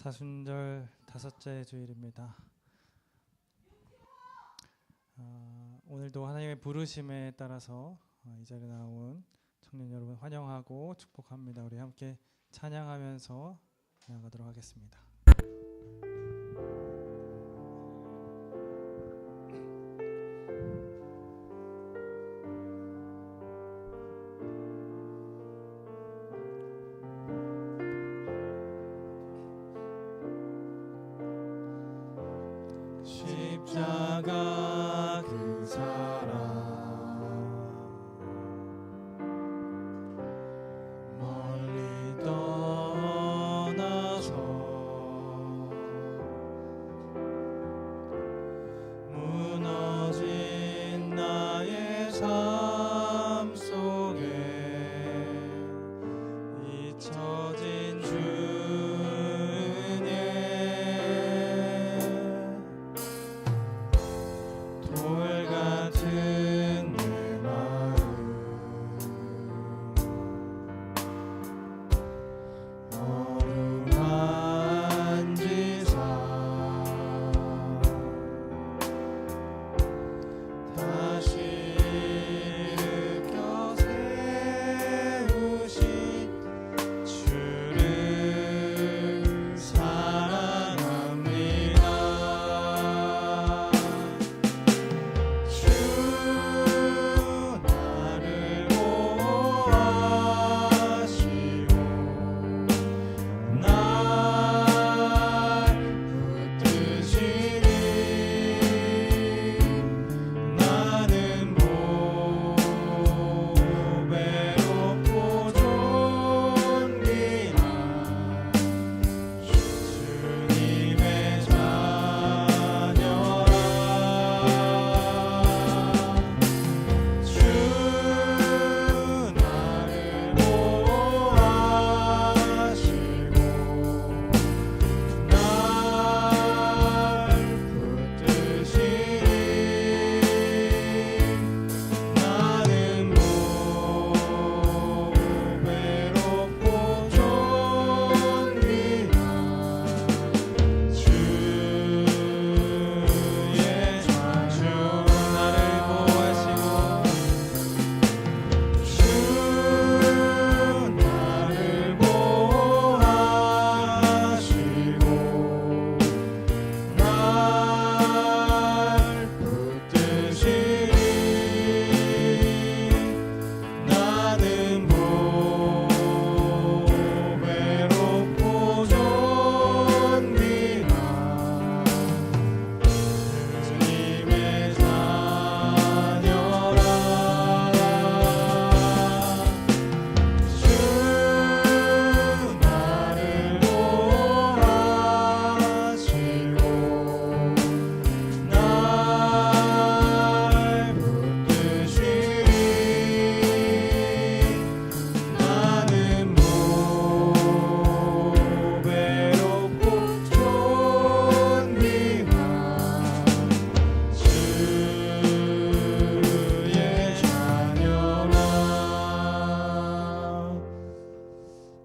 사순절 다섯째 주일입니다. 오늘도 하나님의 부르심에 따라서 이 자리에 나온 청년 여러분 환영하고 축복합니다. 우리 함께 찬양하면서 나아가도록 하겠습니다. 십자가 그 사랑 멀리 떠나서 무너진 나의 삶 속에 잊혀진 주님 돌같은 내 마음 어루만지사 다시 일으켜 세우신 주를 사랑합니다. 나를 보호하시고 날 붙드시니 나는 보배롭고 존귀한 주님의 자녀라. 주 나를 보호하시고 날 붙드시니 나는 보배롭고 존귀한 주의 자녀. 나를 보호하시고 주 나를 보호하시고 날 붙드시니 나는 보배롭고 존귀한 주님의 자녀라. 주 나를 보호하시고 날 붙드시니 나는 보배롭고 존귀한 주의 자녀라.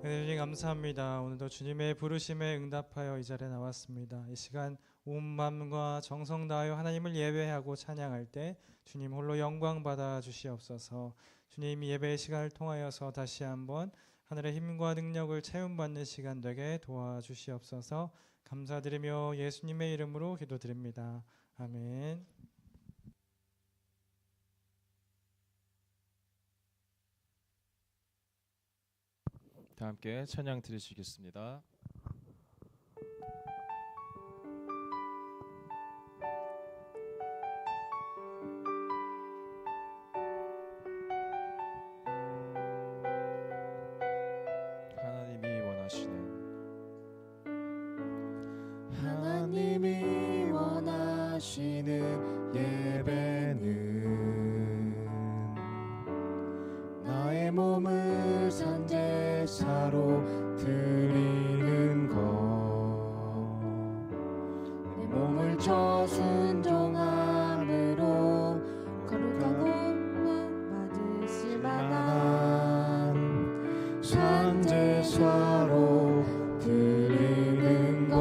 주님 감사합니다. 오늘도 주님의 부르심에 응답하여 이 자리에 나왔습니다. 이 시간 온 마음과 정성 다하여 하나님을 예배하고 찬양할 때 주님 홀로 영광 받아 주시옵소서. 주님 이 예배의 시간을 통하여서 다시 한번 하늘의 힘과 능력을 체험받는 시간 되게 도와주시옵소서. 감사드리며 예수님의 이름으로 기도드립니다. 아멘. 다 함께 찬양 드리시겠습니다. 하나님이 원하시는 예배는 나의 몸을 산제사로 드리는 것, 내 몸을 저순종함으로 거룩하고 받으실 만한 산제사로 드리는 것,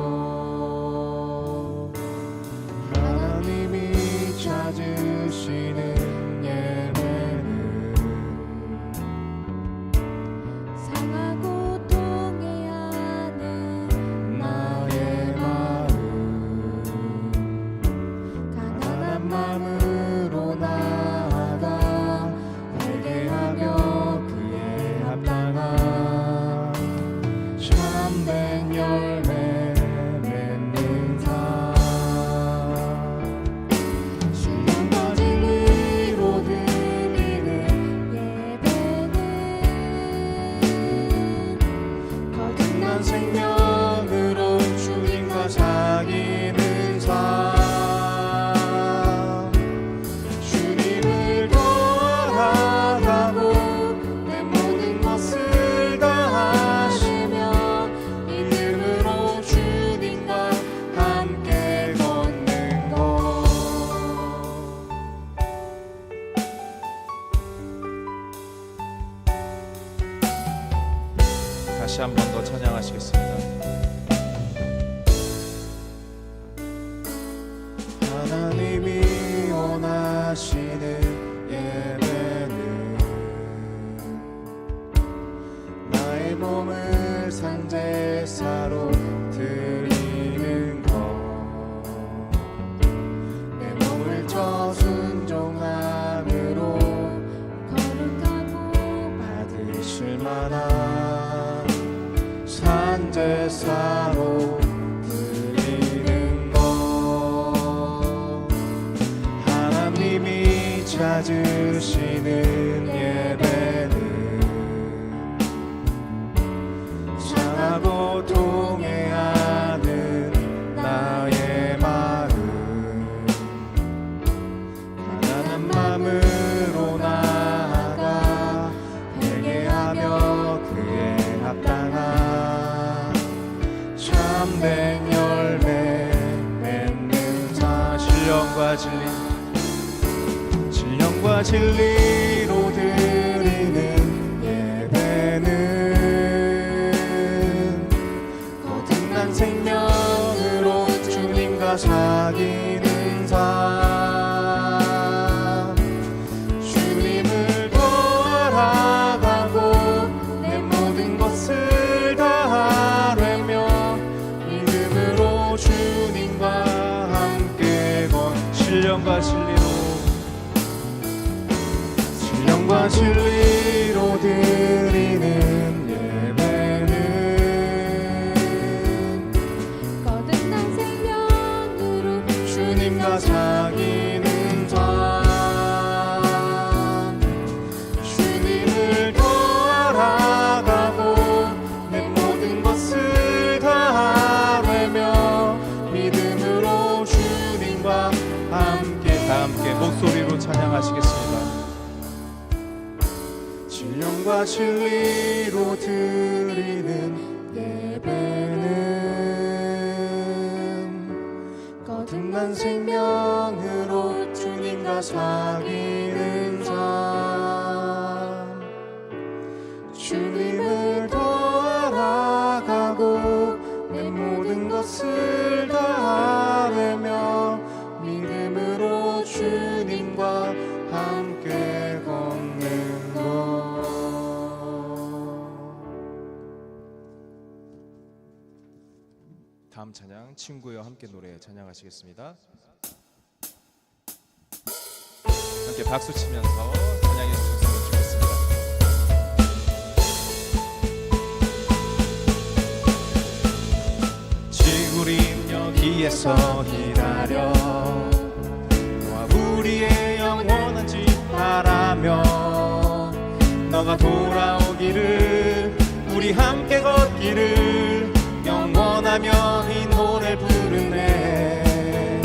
바로 드리는 것 하나님이 찾으시는 예배는 상하고 통회하는 나의 마음 가난한 마음으로 나아가 회개하며 그에 합당한 참된 열매 맺는 자 신령과 진리로 드리는 예배는 거듭난 생명으로 주님과 사귀는 삶 주님을 더 알아가고 내 모든 것을 다 아뢰며 믿음으로 주님과 함께 건 신령과 진리로 드리는 예배는 거듭난 생명으로 주님과 사귀는 삶 주님을 더 알아가고 내 모든 것을 다 아뢰며 믿음으로 주님과 함께 목소리로 찬양하시겠습니다. 신령과 진리로 드리는 예배는 거듭난 생명으로 주님과 사귀는 삶 주님을 더 알아가고 내 모든 것을 다 아뢰며 믿음으로 주님과 함께 걷는 것 다음 찬양 친구여 함께 노래 찬양하시겠습니다. 함께 박수 치면서 찬양해 주셨으면 좋겠습니다. 지구린 여기에서 기다려 너와 우리의 영원한 집 바라며 너가 돌아오기를 우리 함께 걷기를 영원하며 이 노래를 부르네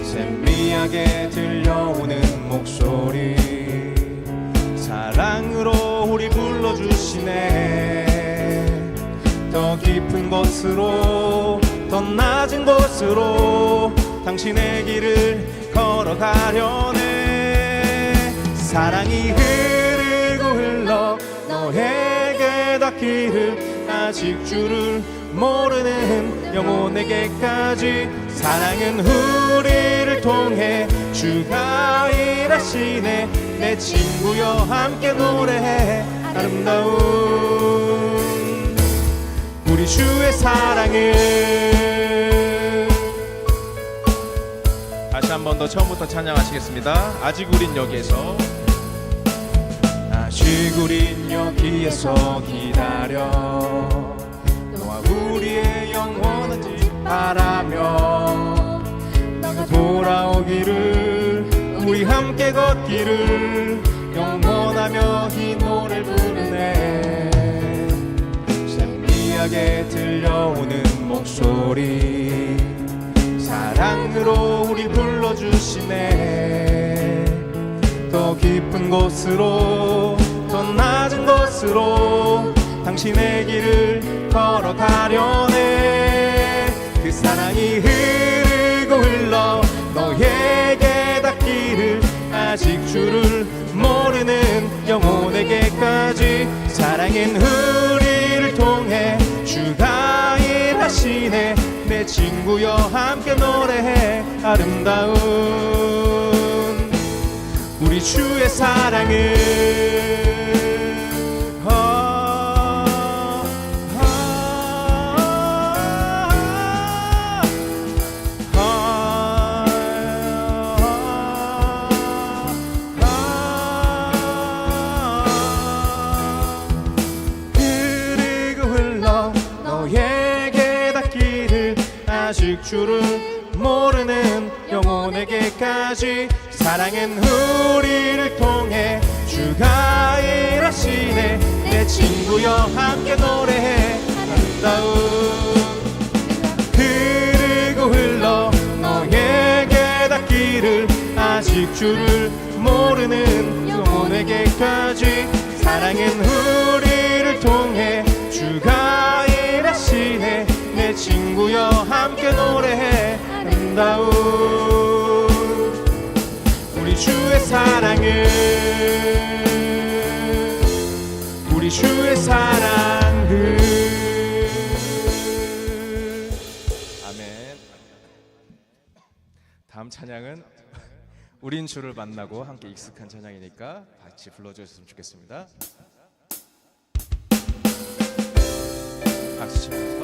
샘미하게 들려오는 목소리 사랑으로 우리 불러주시네 더 깊은 곳으로 더 낮은 곳으로 당신의 길을 걸어가려네 사랑이 흐르고 흘러 너에게 닿기를 아직 주를 모르는 영혼에게까지 사랑은 우리를 통해 주가 일하시네 내 친구여 함께 노래해 아름다운 우리 주의 사랑을 다시 한 번 더 처음부터 찬양하시겠습니다. 아직 우린 여기에서 아직 우린 여기에서 기다려 너와 우리의 영원한 집 바라며 너가 돌아오기를 우리 함께 걷기를 영원하며 이 노래를 부르네 샘미하게 들려오는 목소리 사랑으로 우리 불러주시네 더 깊은 곳으로 더 낮은 곳으로 당신의 길을 걸어가려네 그 사랑이 흐르고 흘러 너에게 닿기를 아직 주를 모르는 영혼에게까지 사랑은 우리를 통해 주가 일하시네 내 친구여 함께 노래해 아름다운 우리 주의 사랑을 아직 주를 모르는 영혼에게까지 사랑은 우리를 통해 주가 일하시네. 내 친구여 함께 노래해. 아름다운 흐르고 흘러 너에게 닿기를 아직 주를 모르는 영혼에게까지 사랑은 우리를 통해 주가 일하시네. 내 친구여 함께 노래해. 아름다운 우리 주의 사랑을 우리 주의 사랑을 아멘. 다음 찬양은 우린 주를 만나고 함께 익숙한 찬양이니까 같이 불러주셨으면 좋겠습니다. 박수 치면서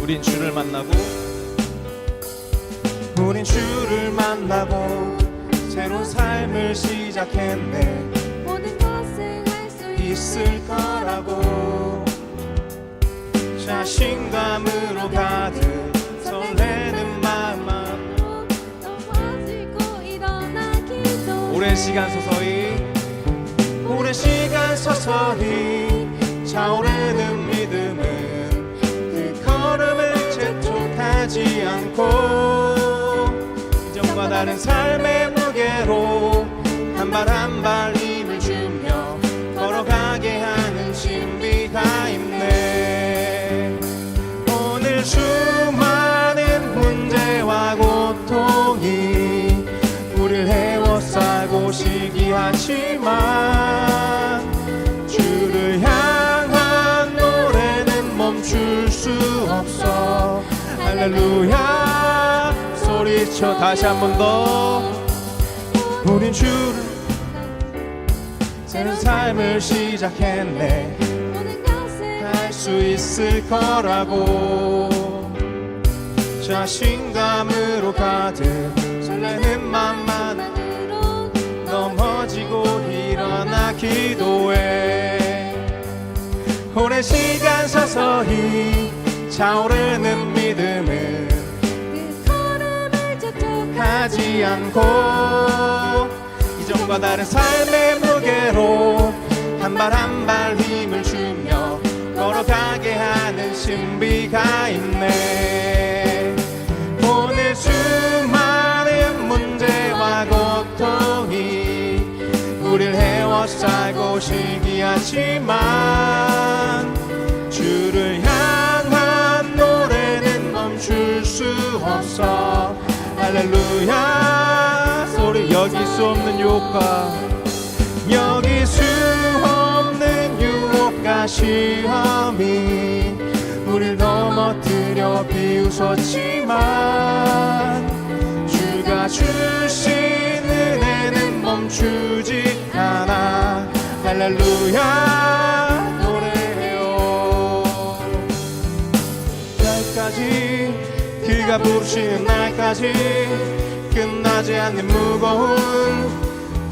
우린 주를 만나고 우린 주를 만나고 새로운 삶을 시작했네. 모든 것을 할 수 있을 거라고 자신감으로 가득 설레는 마음만 넘어지고 일어나기도 오랜 시간 서서히 차오르는 믿음은 그 걸음을 재촉하지 않고 이전과 다른 삶의 무게로 한 발 한 발 힘을 주며 걸어가게 하는 신비가 있네. 오늘 수많은 문제와 고통이 우리를 헤워싸고 시기하지만 주를 향한 노래는 멈출 수 없어. 할렐루야 소리쳐 다시 한 번 더. 우린 주를 새로운 삶을 시작했네. 모든 것을 할 수 있을 거라고 자신감으로 가득 설레는 맘만 만으로 넘어지고 일어나 기도해. 오랜 시간 서서히 차오르는 믿음은 그 걸음을 재촉하지 하지 않고 이전과 다른 삶의 무게로 한 발 한 발 힘을 주며 걸어가게 하는 신비가 있네. 오늘 수많은 문제와 고통이 우릴 헤워싸고 시기하지만 주를 향한 노래는 멈출 수 없어. 할렐루야 소리. 여길 수 없는 유혹과 여길 수 없는 유혹과 시험이 우릴 넘어뜨려 비웃었지만 주가 주신 은혜는 멈추지 않아. 할렐루야 노래해요. 날까지 그가 부르시는 날까지 끝나지 않는 무거운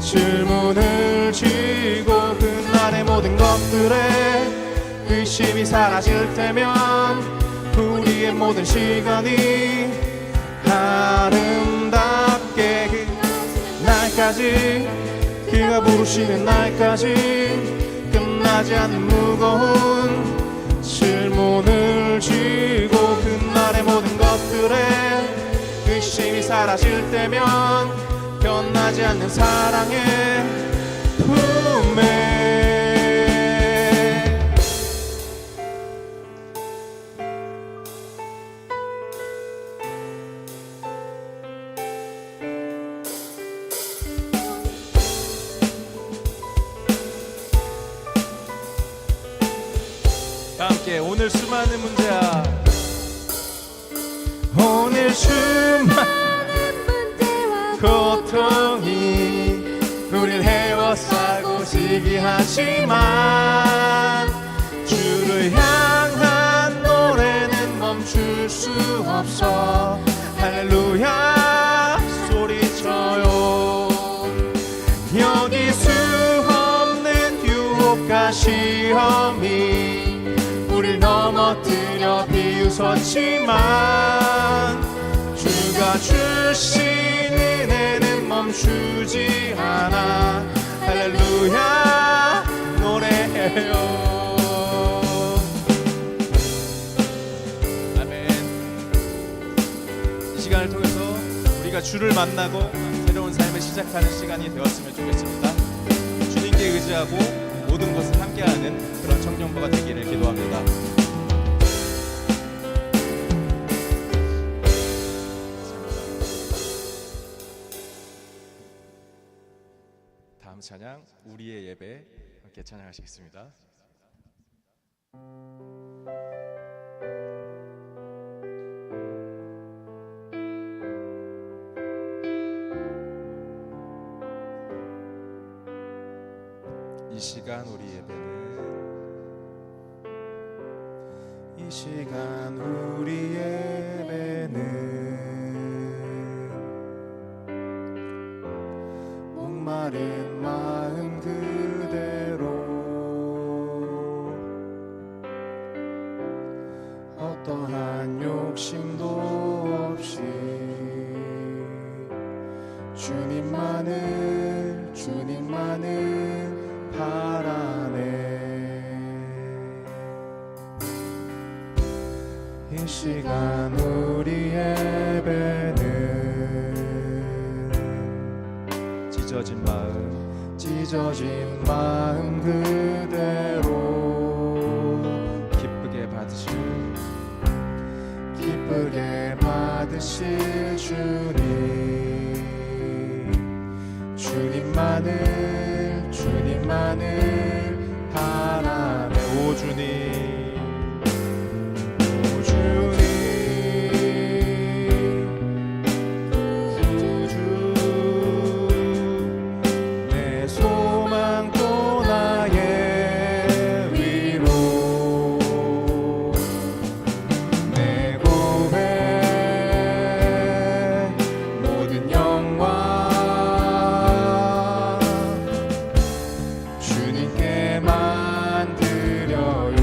질문을 지고 그날의 모든 것들에 의심이 사라질 때면 우리의 모든 시간이 아름답게 그 날까지 그가 부르시는 날까지 끝나지 않는 무거운 질문을 지고 그날의 모든 것들에 의심이 사라질 때면 변하지 않는 사랑의 품에 다 함께 오늘 수많은 문제야. 오늘 수많은 고통이 우릴 헤워싸고 시기하지만 주를 향한 노래는 멈출 수 수 없어 할렐루야 소리쳐요. 여기 수 없는 유혹과 시험이 우릴 넘어뜨려 비웃었지만 주가 주신 은혜는 멈추지 않아 할렐루야 노래해요. 아멘. 이 시간을 통해서 우리가 주를 만나고 새로운 삶을 시작하는 시간이 되었으면 좋겠습니다. 주님께 의지하고 모든 것을 함께하는 그런 청년부가 되기를 기도합니다. 다음 찬양 우리의 예배 함께 찬양하시겠습니다. 이 시간 우리 예배는 이 시간 우리 예배는 목마른 마음 그대로 어떠한 욕심도 없이 주님만을 바라네. 이 시간 우리 예배는 찢어진 마음 그대로 기쁘게 받으실 주님만을 바라네. 오 주님 구주 내 소망 또 나의 위로 내 고백 모든 영광 주님께만 드려요.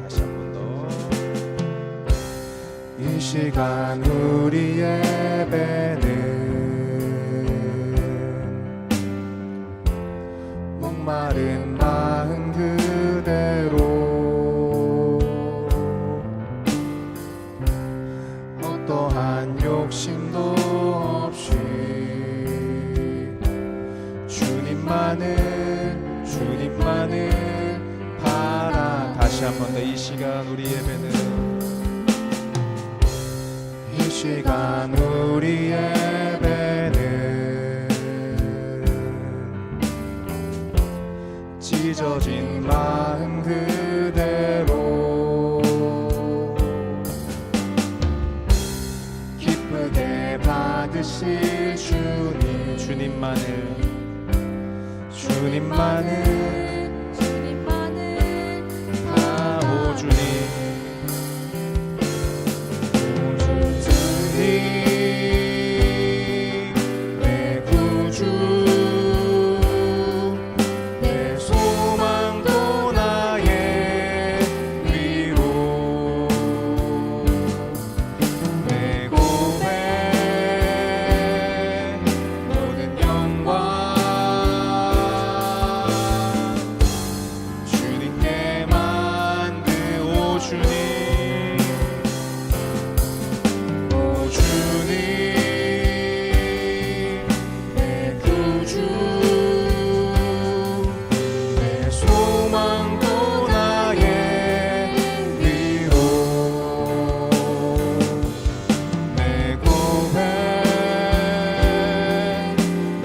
다시 한 번 더. 이 시간 우리 예배는 목마른 마음 그대로 어떠한 욕심도 없이 주님만을 바라. 다시 한 번 더. 이 시간 우리 예배는 이 시간 우리 예배는 찢어진 마음 그대로 기쁘게 받으실 주님만을 오 주님 내 구주 내 소망도 나의 위로 내 고백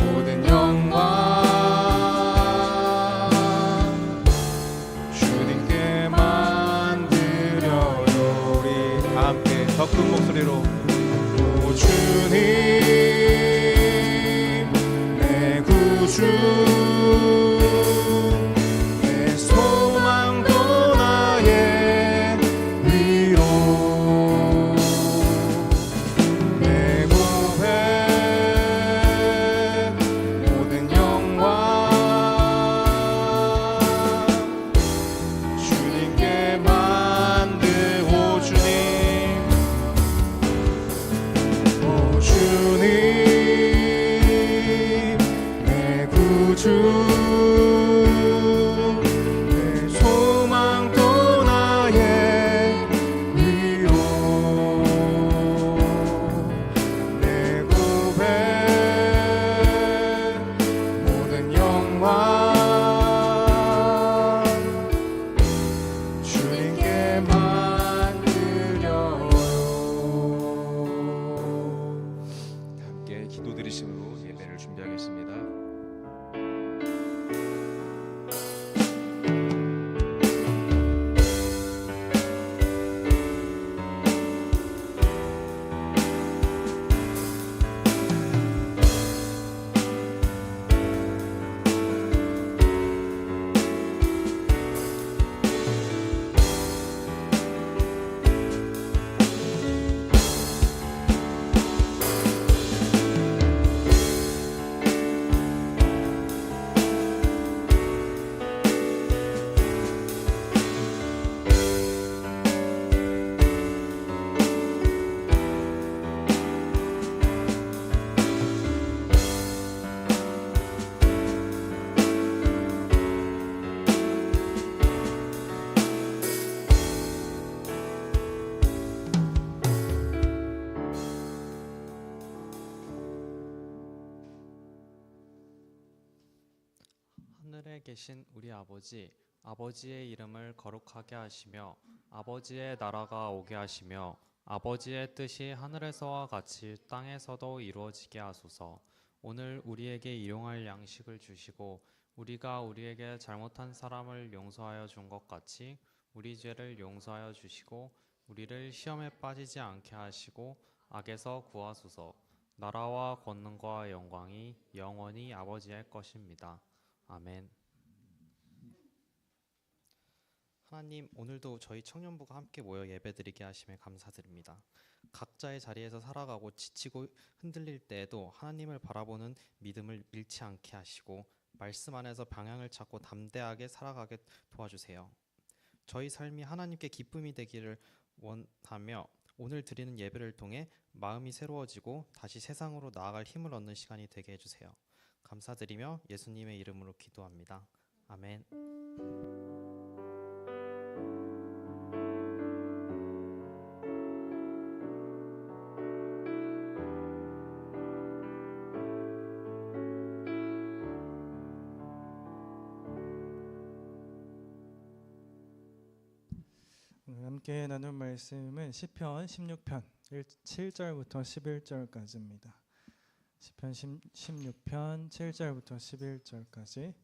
모든 영광 더 큰 목소리로 오 주님 내 구주 내 소망도 나의 위로 하늘에 계신 우리 아버지, 아버지의 이름을 거룩하게 하시며 아버지의 나라가 오게 하시며 아버지의 뜻이 하늘에서와 같이 땅에서도 이루어지게 하소서. 오늘 우리에게 일용할 양식을 주시고 우리가 우리에게 잘못한 사람을 용서하여 준 것 같이 우리 죄를 용서하여 주시고 우리를 시험에 빠지지 않게 하시고 악에서 구하소서. 나라와 권능과 영광이 영원히 아버지의 것입니다. 아멘. 하나님, 오늘도 저희 청년부가 함께 모여 예배드리게 하심에 감사드립니다. 각자의 자리에서 살아가고 지치고 흔들릴 때에도 하나님을 바라보는 믿음을 잃지 않게 하시고 말씀 안에서 방향을 찾고 담대하게 살아가게 도와주세요. 저희 삶이 하나님께 기쁨이 되기를 원하며 오늘 드리는 예배를 통해 마음이 새로워지고 다시 세상으로 나아갈 힘을 얻는 시간이 되게 해주세요. 감사드리며 예수님의 이름으로 기도합니다. 아멘. 오늘 함께 나눌 말씀은 시편 16편 7절부터 11절까지입니다. 시편 16편 7절부터 11절까지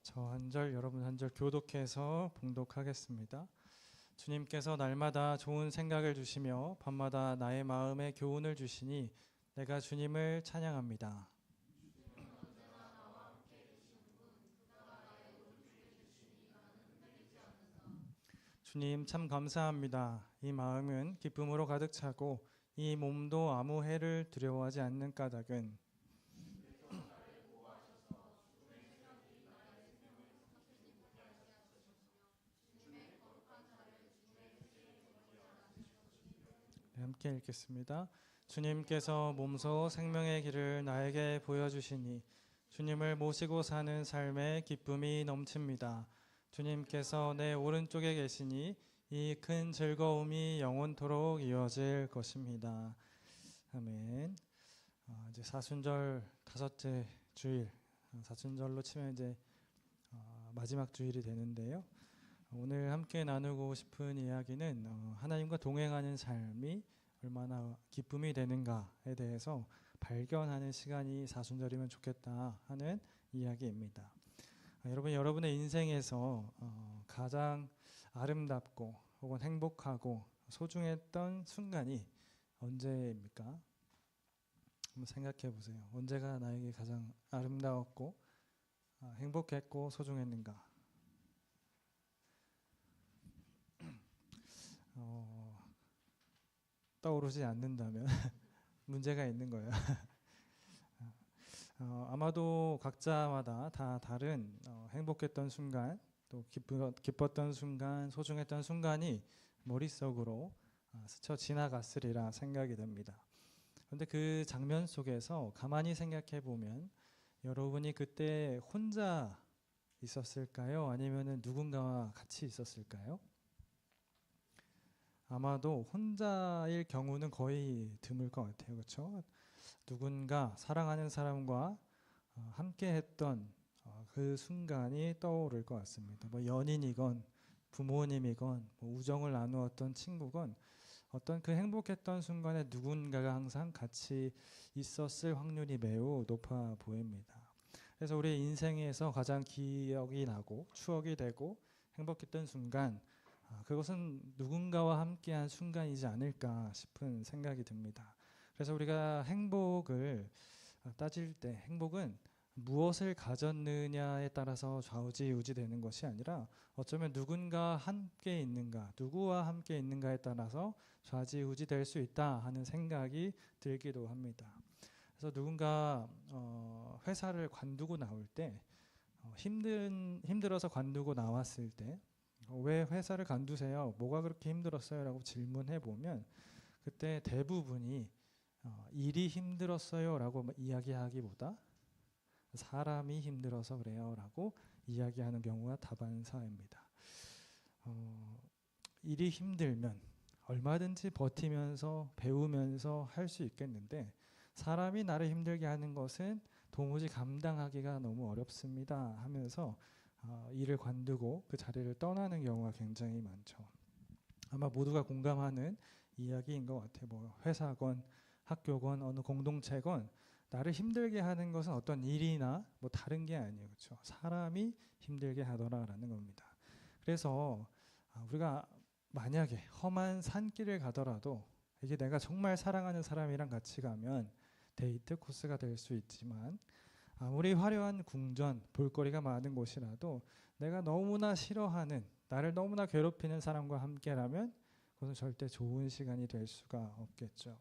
저 한 절 여러분 한 절 교독해서 봉독하겠습니다. 주님께서 날마다 좋은 생각을 주시며 밤마다 나의 마음에 교훈을 주시니 내가 주님을 찬양합니다. 주님 참 감사합니다. 이 마음은 기쁨으로 가득 차고 이 몸도 아무 해를 두려워하지 않는 까닭은 네, 함께 읽겠습니다. 주님께서 몸소 생명의 길을 나에게 보여주시니 주님을 모시고 사는 삶에 기쁨이 넘칩니다. 주님께서 내 오른쪽에 계시니 이 큰 즐거움이 영원토록 이어질 것입니다. 아멘. 이제 사순절 다섯째 주일, 사순절로 치면 이제 마지막 주일이 되는데요. 오늘 함께 나누고 싶은 이야기는 하나님과 동행하는 삶이 얼마나 기쁨이 되는가에 대해서 발견하는 시간이 사순절이면 좋겠다 하는 이야기입니다. 여러분의 인생에서 가장 아름답고 혹은 행복하고 소중했던 순간이 언제입니까? 한번 생각해 보세요. 언제가 나에게 가장 아름다웠고 행복했고 소중했는가? 떠오르지 않는다면 문제가 있는 거예요. 아마도 각자마다 다 다른 행복했던 순간, 또 기뻤던 순간, 소중했던 순간이 머릿속으로 스쳐 지나갔으리라 생각이 됩니다. 그런데 그 장면 속에서 가만히 생각해 보면 여러분이 그때 혼자 있었을까요? 아니면 누군가와 같이 있었을까요? 아마도 혼자일 경우는 거의 드물 것 같아요. 그렇죠? 누군가 사랑하는 사람과 함께 했던 그 순간이 떠오를 것 같습니다. 뭐 연인이건 부모님이건 뭐 우정을 나누었던 친구건 어떤 그 행복했던 순간에 누군가가 항상 같이 있었을 확률이 매우 높아 보입니다. 그래서 우리 인생에서 가장 기억이 나고 추억이 되고 행복했던 순간, 그것은 누군가와 함께한 순간이지 않을까 싶은 생각이 듭니다. 그래서 우리가 행복을 따질 때 행복은 무엇을 가졌느냐에 따라서 좌우지우지되는 것이 아니라 어쩌면 누군가 함께 있는가, 누구와 함께 있는가에 따라서 좌지우지될 수 있다 하는 생각이 들기도 합니다. 그래서 누군가 회사를 관두고 나올 때 힘들어서 관두고 나왔을 때 왜 회사를 관두세요? 뭐가 그렇게 힘들었어요? 라고 질문해 보면 그때 대부분이 일이 힘들었어요 라고 이야기하기보다 사람이 힘들어서 그래요 라고 이야기하는 경우가 다반사입니다. 일이 힘들면 얼마든지 버티면서 배우면서 할 수 있겠는데 사람이 나를 힘들게 하는 것은 도무지 감당하기가 너무 어렵습니다 하면서 일을 관두고 그 자리를 떠나는 경우가 굉장히 많죠. 아마 모두가 공감하는 이야기인 것 같아요. 뭐 회사건 학교건 어느 공동체건 나를 힘들게 하는 것은 어떤 일이나 뭐 다른 게 아니에요. 그렇죠? 사람이 힘들게 하더라라는 겁니다. 그래서 우리가 만약에 험한 산길을 가더라도 이게 내가 정말 사랑하는 사람이랑 같이 가면 데이트 코스가 될 수 있지만 아무리 화려한 궁전, 볼거리가 많은 곳이라도 내가 너무나 싫어하는, 나를 너무나 괴롭히는 사람과 함께라면 그것은 절대 좋은 시간이 될 수가 없겠죠.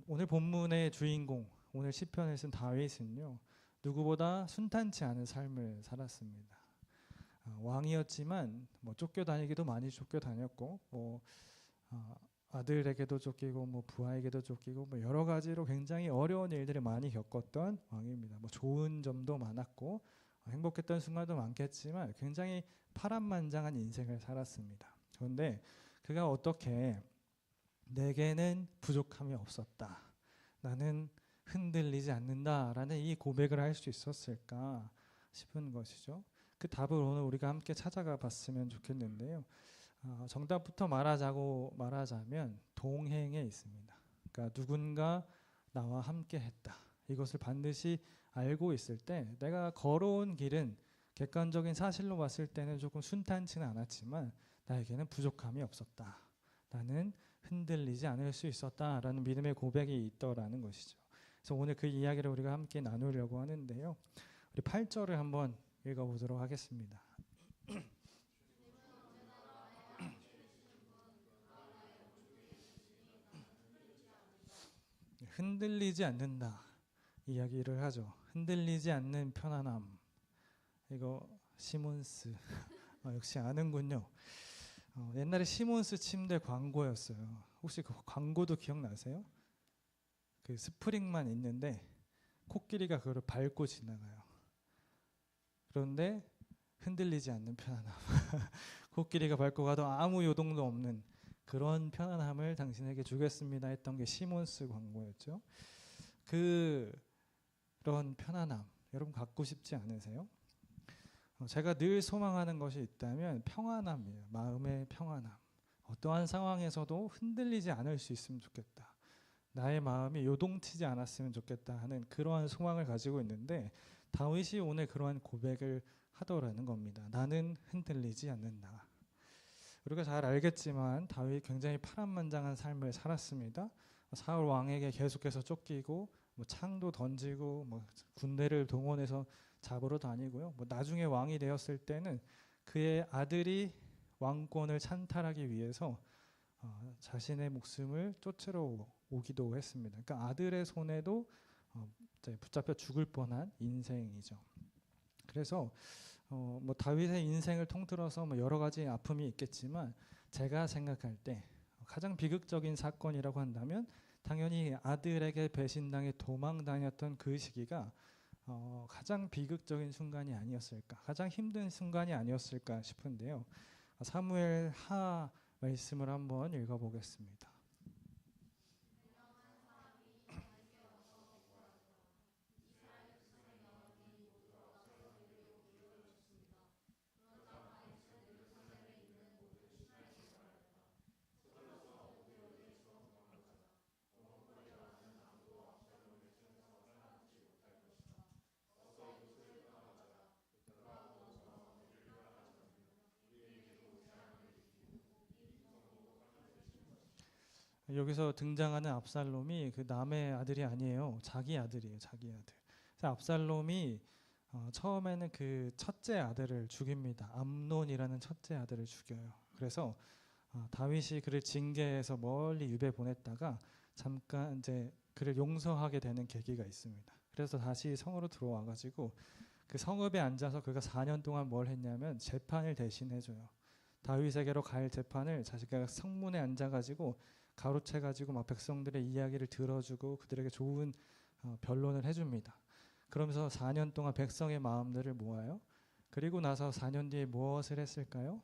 오늘 본문의 주인공, 오늘 시편을 쓴 다윗은요, 누구보다 순탄치 않은 삶을 살았습니다. 왕이었지만 뭐 쫓겨다니기도 많이 쫓겨다녔고, 뭐 아들에게도 쫓기고, 뭐 부하에게도 쫓기고, 뭐 여러 가지로 굉장히 어려운 일들을 많이 겪었던 왕입니다. 뭐 좋은 점도 많았고 행복했던 순간도 많겠지만 굉장히 파란만장한 인생을 살았습니다. 그런데 그가 어떻게 내게는 부족함이 없었다, 나는 흔들리지 않는다라는 이 고백을 할 수 있었을까 싶은 것이죠. 그 답을 오늘 우리가 함께 찾아가 봤으면 좋겠는데요. 정답부터 말하자면 동행에 있습니다. 그러니까 누군가 나와 함께 했다, 이것을 반드시 알고 있을 때 내가 걸어온 길은 객관적인 사실로 봤을 때는 조금 순탄치는 않았지만 나에게는 부족함이 없었다, 나는 흔들리지 않을 수 있었다라는 믿음의 고백이 있더라는 것이죠. 그래서 오늘 그 이야기를 우리가 함께 나누려고 하는데요. 우리 8절을 한번 읽어보도록 하겠습니다. 흔들리지 않는다 이야기를 하죠. 흔들리지 않는 편안함. 이거 시몬스 역시 아는군요. 옛날에 시몬스 침대 광고였어요. 혹시 그 광고도 기억나세요? 그 스프링만 있는데 코끼리가 그걸 밟고 지나가요. 그런데 흔들리지 않는 편안함. 코끼리가 밟고 가도 아무 요동도 없는 그런 편안함을 당신에게 주겠습니다 했던 게 시몬스 광고였죠. 그런 편안함 여러분 갖고 싶지 않으세요? 제가 늘 소망하는 것이 있다면 평안함이에요. 마음의 평안함. 어떠한 상황에서도 흔들리지 않을 수 있으면 좋겠다, 나의 마음이 요동치지 않았으면 좋겠다 하는 그러한 소망을 가지고 있는데 다윗이 오늘 그러한 고백을 하더라는 겁니다. 나는 흔들리지 않는다. 우리가 잘 알겠지만 다윗이 굉장히 파란만장한 삶을 살았습니다. 사울 왕에게 계속해서 쫓기고 뭐 창도 던지고 뭐 군대를 동원해서 잡으러 다니고요. 뭐 나중에 왕이 되었을 때는 그의 아들이 왕권을 찬탈하기 위해서 자신의 목숨을 쫓으러 오기도 했습니다. 그러니까 아들의 손에도 붙잡혀 죽을 뻔한 인생이죠. 그래서 뭐 다윗의 인생을 통틀어서 뭐 여러 가지 아픔이 있겠지만 제가 생각할 때 가장 비극적인 사건이라고 한다면 당연히 아들에게 배신당해 도망다녔던 그 시기가 가장 비극적인 순간이 아니었을까, 가장 힘든 순간이 아니었을까 싶은데요. 사무엘 하 말씀을 한번 읽어보겠습니다. 여기서 등장하는 압살롬이 그 남의 아들이 아니에요. 자기 아들이에요. 자기 아들. 그래서 압살롬이 처음에는 그 첫째 아들을 죽입니다. 암논이라는 첫째 아들을 죽여요. 그래서 다윗이 그를 징계해서 멀리 유배 보냈다가 잠깐 이제 그를 용서하게 되는 계기가 있습니다. 그래서 다시 성으로 들어와 가지고 그 성읍에 앉아서 그가 4년 동안 뭘 했냐면 재판을 대신해줘요. 다윗에게로 갈 재판을 자기가 성문에 앉아가지고 가로채가지고 막 백성들의 이야기를 들어주고 그들에게 좋은 변론을 해줍니다. 그러면서 4년 동안 백성의 마음들을 모아요. 그리고 나서 4년 뒤에 무엇을 했을까요?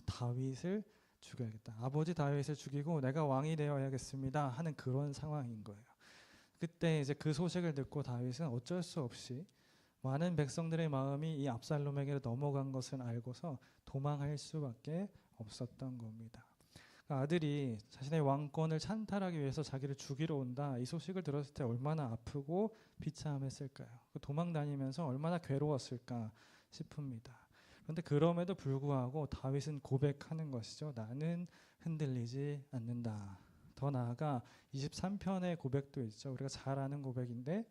다윗을 죽여야겠다. 아버지 다윗을 죽이고 내가 왕이 되어야겠습니다 하는 그런 상황인 거예요. 그때 이제 그 소식을 듣고 다윗은 어쩔 수 없이 많은 백성들의 마음이 이 압살롬에게로 넘어간 것을 알고서 도망할 수밖에 없었던 겁니다. 아들이 자신의 왕권을 찬탈하기 위해서 자기를 죽이러 온다, 이 소식을 들었을 때 얼마나 아프고 비참했을까요? 도망 다니면서 얼마나 괴로웠을까 싶습니다. 그런데 그럼에도 불구하고 다윗은 고백하는 것이죠. 나는 흔들리지 않는다. 더 나아가 23편의 고백도 있죠. 우리가 잘 아는 고백인데,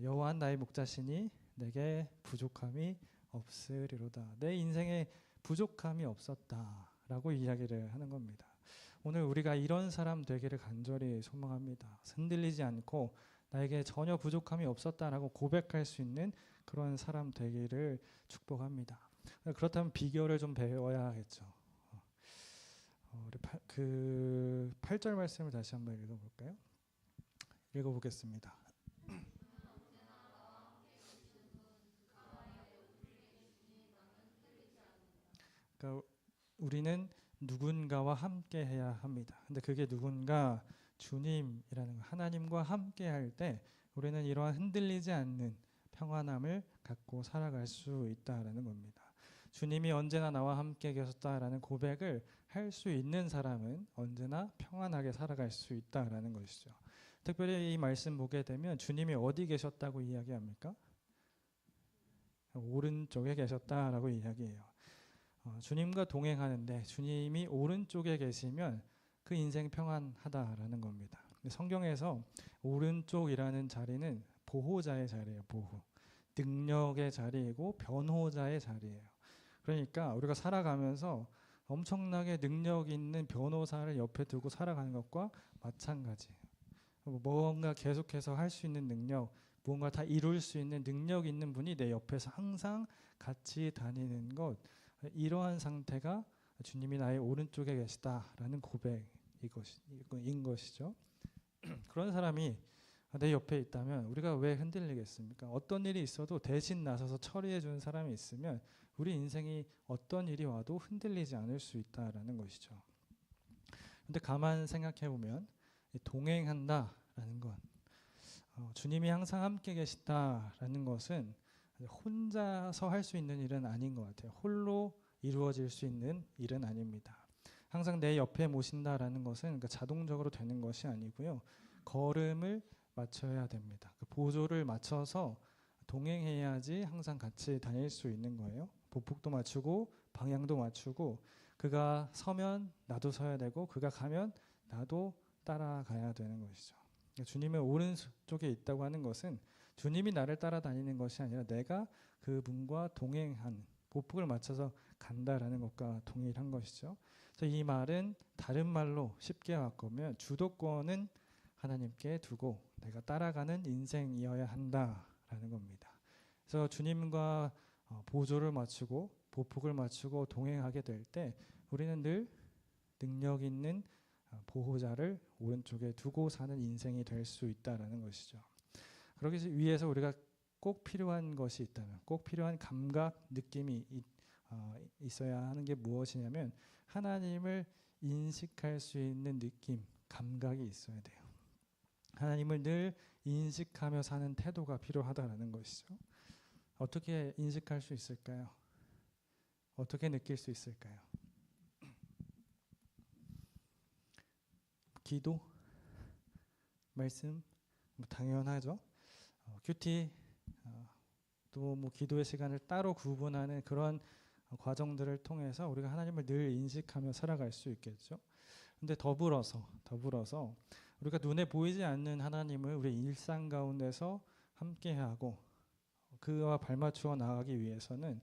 여호와는 나의 목자시니 내게 부족함이 없으리로다. 내 인생에 부족함이 없었다라고 이야기를 하는 겁니다. 오늘 우리가 이런 사람 되기를 간절히 소망합니다. 흔들리지 않고 나에게 전혀 부족함이 없었다라고 고백할 수 있는 그런 사람 되기를 축복합니다. 그렇다면 비결을 좀 배워야겠죠. 우리 8절 말씀을 다시 한번 읽어볼까요? 읽어보겠습니다. 그러니까 우리는 누군가와 함께 해야 합니다. 근데 그게 누군가? 주님이라는 하나님과 함께 할 때 우리는 이러한 흔들리지 않는 평안함을 갖고 살아갈 수 있다라는 겁니다. 주님이 언제나 나와 함께 계셨다라는 고백을 할 수 있는 사람은 언제나 평안하게 살아갈 수 있다라는 것이죠. 특별히 이 말씀 보게 되면 주님이 어디 계셨다고 이야기합니까? 오른쪽에 계셨다라고 이야기해요. 주님과 동행하는데 주님이 오른쪽에 계시면 그 인생 평안하다라는 겁니다. 성경에서 오른쪽이라는 자리는 보호자의 자리예요. 보호. 능력의 자리이고 변호자의 자리예요. 그러니까 우리가 살아가면서 엄청나게 능력 있는 변호사를 옆에 두고 살아가는 것과 마찬가지예요. 뭔가 계속해서 할 수 있는 능력, 무언가 다 이룰 수 있는 능력 있는 분이 내 옆에서 항상 같이 다니는 것, 이러한 상태가 주님이 나의 오른쪽에 계시다라는 고백인 것이죠. 그런 사람이 내 옆에 있다면 우리가 왜 흔들리겠습니까? 어떤 일이 있어도 대신 나서서 처리해 주는 사람이 있으면 우리 인생이 어떤 일이 와도 흔들리지 않을 수 있다라는 것이죠. 그런데 가만 생각해 보면 동행한다라는 것, 주님이 항상 함께 계시다라는 것은 혼자서 할 수 있는 일은 아닌 것 같아요. 홀로 이루어질 수 있는 일은 아닙니다. 항상 내 옆에 모신다라는 것은 그러니까 자동적으로 되는 것이 아니고요. 걸음을 맞춰야 됩니다. 그 보조를 맞춰서 동행해야지 항상 같이 다닐 수 있는 거예요. 보폭도 맞추고 방향도 맞추고, 그가 서면 나도 서야 되고 그가 가면 나도 따라가야 되는 것이죠. 주님의 오른쪽에 있다고 하는 것은 주님이 나를 따라다니는 것이 아니라 내가 그분과 동행하는, 보폭을 맞춰서 간다라는 것과 동일한 것이죠. 그래서 이 말은 다른 말로 쉽게 바꾸면 주도권은 하나님께 두고 내가 따라가는 인생이어야 한다라는 겁니다. 그래서 주님과 보조를 맞추고 보폭을 맞추고 동행하게 될 때 우리는 늘 능력 있는 보호자를 오른쪽에 두고 사는 인생이 될 수 있다라는 것이죠. 그러기 위해서 우리가 꼭 필요한 것이 있다면, 꼭 필요한 감각, 느낌이 있어야 하는 게 무엇이냐면 하나님을 인식할 수 있는 느낌, 감각이 있어야 돼요. 하나님을 늘 인식하며 사는 태도가 필요하다라는 것이죠. 어떻게 인식할 수 있을까요? 어떻게 느낄 수 있을까요? 기도, 말씀, 당연하죠. 큐티, 또 뭐 기도의 시간을 따로 구분하는 그런 과정들을 통해서 우리가 하나님을 늘 인식하며 살아갈 수 있겠죠. 근데 더불어서 우리가 눈에 보이지 않는 하나님을 우리 일상 가운데서 함께하고 그와 발맞추어 나가기 위해서는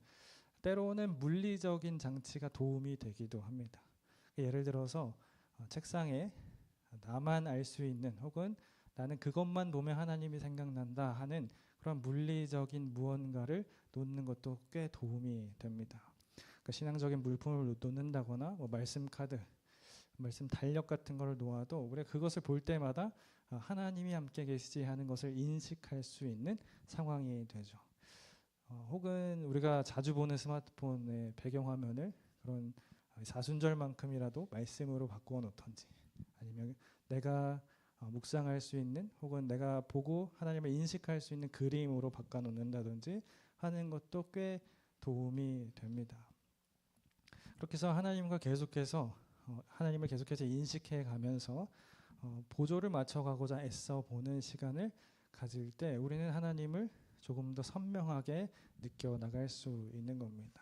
때로는 물리적인 장치가 도움이 되기도 합니다. 예를 들어서 책상에 나만 알 수 있는, 혹은 나는 그것만 보면 하나님이 생각난다 하는 그런 물리적인 무언가를 놓는 것도 꽤 도움이 됩니다. 그러니까 신앙적인 물품을 놓는다거나 뭐 말씀 카드, 말씀 달력 같은 걸 놓아도 우리가 그것을 볼 때마다 하나님이 함께 계시지 하는 것을 인식할 수 있는 상황이 되죠. 혹은 우리가 자주 보는 스마트폰의 배경화면을 그런 사순절만큼이라도 말씀으로 바꾸어 놓던지, 아니면 내가 묵상할 수 있는 혹은 내가 보고 하나님을 인식할 수 있는 그림으로 바꿔놓는다든지 하는 것도 꽤 도움이 됩니다. 그렇게 해서 하나님을 계속해서 인식해 가면서 보조를 맞춰가고자 애써 보는 시간을 가질 때 우리는 하나님을 조금 더 선명하게 느껴 나갈 수 있는 겁니다.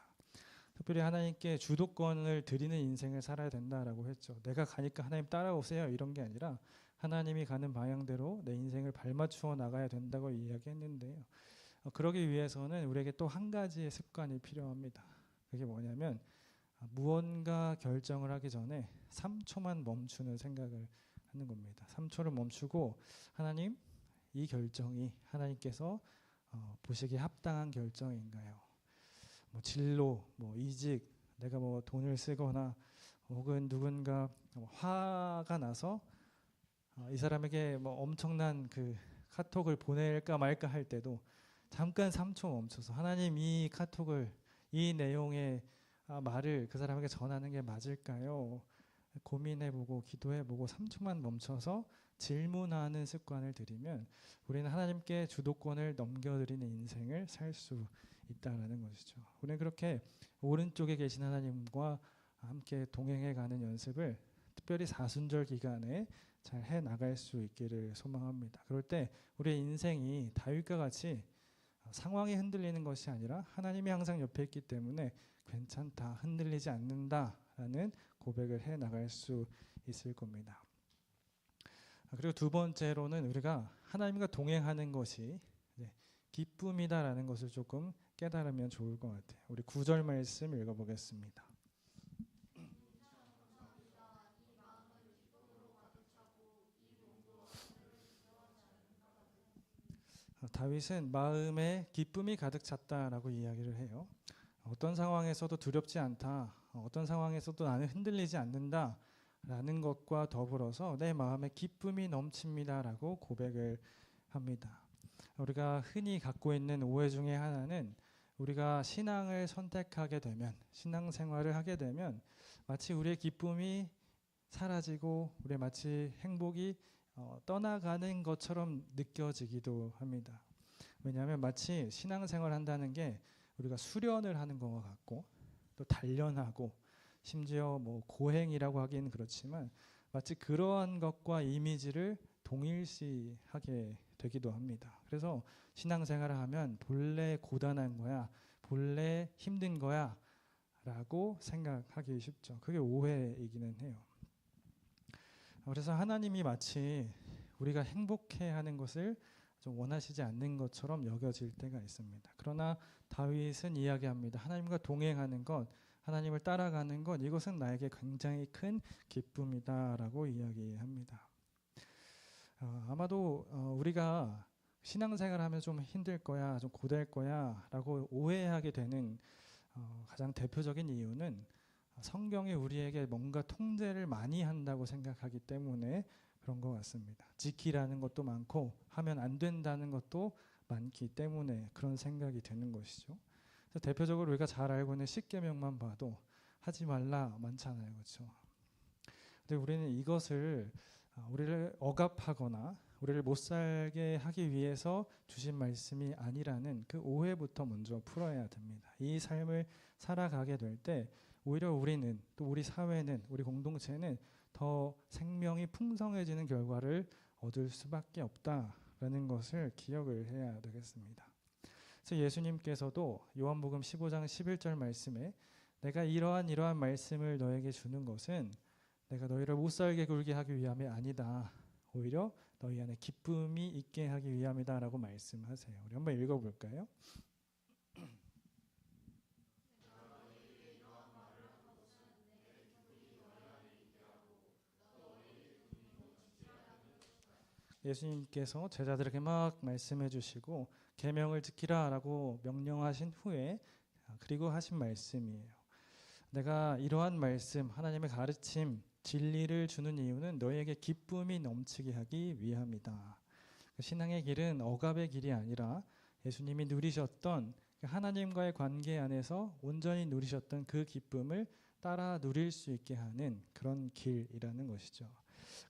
특별히 하나님께 주도권을 드리는 인생을 살아야 된다라고 했죠. 내가 가니까 하나님 따라오세요 이런 게 아니라 하나님이 가는 방향대로 내 인생을 발맞추어 나가야 된다고 이야기했는데요. 그러기 위해서는 우리에게 또 한 가지의 습관이 필요합니다. 그게 뭐냐면 무언가 결정을 하기 전에 3초만 멈추는 생각을 하는 겁니다. 3초를 멈추고 하나님, 이 결정이 하나님께서 보시기에 합당한 결정인가요? 뭐 진로, 뭐 이직, 내가 뭐 돈을 쓰거나 혹은 누군가 화가 나서 이 사람에게 뭐 엄청난 그 카톡을 보낼까 말까 할 때도 잠깐 3초 멈춰서 하나님 이 카톡을 이 내용의 말을 그 사람에게 전하는 게 맞을까요? 고민해보고 기도해보고 3초만 멈춰서 질문하는 습관을 들이면 우리는 하나님께 주도권을 넘겨드리는 인생을 살 수 있다는 것이죠. 우리는 그렇게 오른쪽에 계신 하나님과 함께 동행해가는 연습을 특별히 사순절 기간에 잘 해나갈 수 있기를 소망합니다. 그럴 때 우리의 인생이 다윗과 같이 상황이 흔들리는 것이 아니라 하나님이 항상 옆에 있기 때문에 괜찮다, 흔들리지 않는다라는 고백을 해나갈 수 있을 겁니다. 그리고 두 번째로는 우리가 하나님과 동행하는 것이 기쁨이다라는 것을 조금 깨달으면 좋을 것 같아요. 우리 9절 말씀 읽어보겠습니다. 다윗은 마음에 기쁨이 가득 찼다라고 이야기를 해요. 어떤 상황에서도 두렵지 않다, 어떤 상황에서도 나는 흔들리지 않는다라는 것과 더불어서 내 마음에 기쁨이 넘칩니다라고 고백을 합니다. 우리가 흔히 갖고 있는 오해 중에 하나는 우리가 신앙을 선택하게 되면, 신앙생활을 하게 되면 마치 우리의 기쁨이 사라지고 우리의 마치 행복이 떠나가는 것처럼 느껴지기도 합니다. 왜냐하면 마치 신앙생활을 한다는 게 우리가 수련을 하는 것과 같고 또 단련하고 심지어 뭐 고행이라고 하기는 그렇지만 마치 그러한 것과 이미지를 동일시하게 되기도 합니다. 그래서 신앙생활을 하면 본래 고단한 거야, 본래 힘든 거야 라고 생각하기 쉽죠. 그게 오해이기는 해요. 그래서 하나님이 마치 우리가 행복해하는 것을 좀 원하시지 않는 것처럼 여겨질 때가 있습니다. 그러나 다윗은 이야기합니다. 하나님과 동행하는 것, 하나님을 따라가는 것, 이것은 나에게 굉장히 큰 기쁨이다라고 이야기합니다. 아마도 우리가 신앙생활하면 좀 힘들 거야, 좀 고될 거야라고 오해하게 되는 가장 대표적인 이유는 성경이 우리에게 뭔가 통제를 많이 한다고 생각하기 때문에 그런 것 같습니다. 지키라는 것도 많고 하면 안 된다는 것도 많기 때문에 그런 생각이 드는 것이죠. 그래서 대표적으로 우리가 잘 알고 있는 십계명만 봐도 하지 말라 많잖아요, 그렇죠? 근데 우리는 이것을 우리를 억압하거나 우리를 못 살게 하기 위해서 주신 말씀이 아니라는 그 오해부터 먼저 풀어야 됩니다. 이 삶을 살아가게 될 때 오히려 우리는, 또 우리 사회는, 우리 공동체는 더 생명이 풍성해지는 결과를 얻을 수밖에 없다라는 것을 기억을 해야 되겠습니다. 그래서 예수님께서도 요한복음 15장 11절 말씀에 내가 이러한 말씀을 너에게 주는 것은 내가 너희를 못 살게 굴게 하기 위함이 아니다. 오히려 너희 안에 기쁨이 있게 하기 위함이다 라고 말씀하세요. 우리 한번 읽어볼까요? 예수님께서 제자들에게 막 말씀해 주시고 계명을 지키라 라고 명령하신 후에 그리고 하신 말씀이에요. 내가 이러한 말씀, 하나님의 가르침, 진리를 주는 이유는 너희에게 기쁨이 넘치게 하기 위함이다. 신앙의 길은 억압의 길이 아니라 예수님이 누리셨던 하나님과의 관계 안에서 온전히 누리셨던 그 기쁨을 따라 누릴 수 있게 하는 그런 길이라는 것이죠.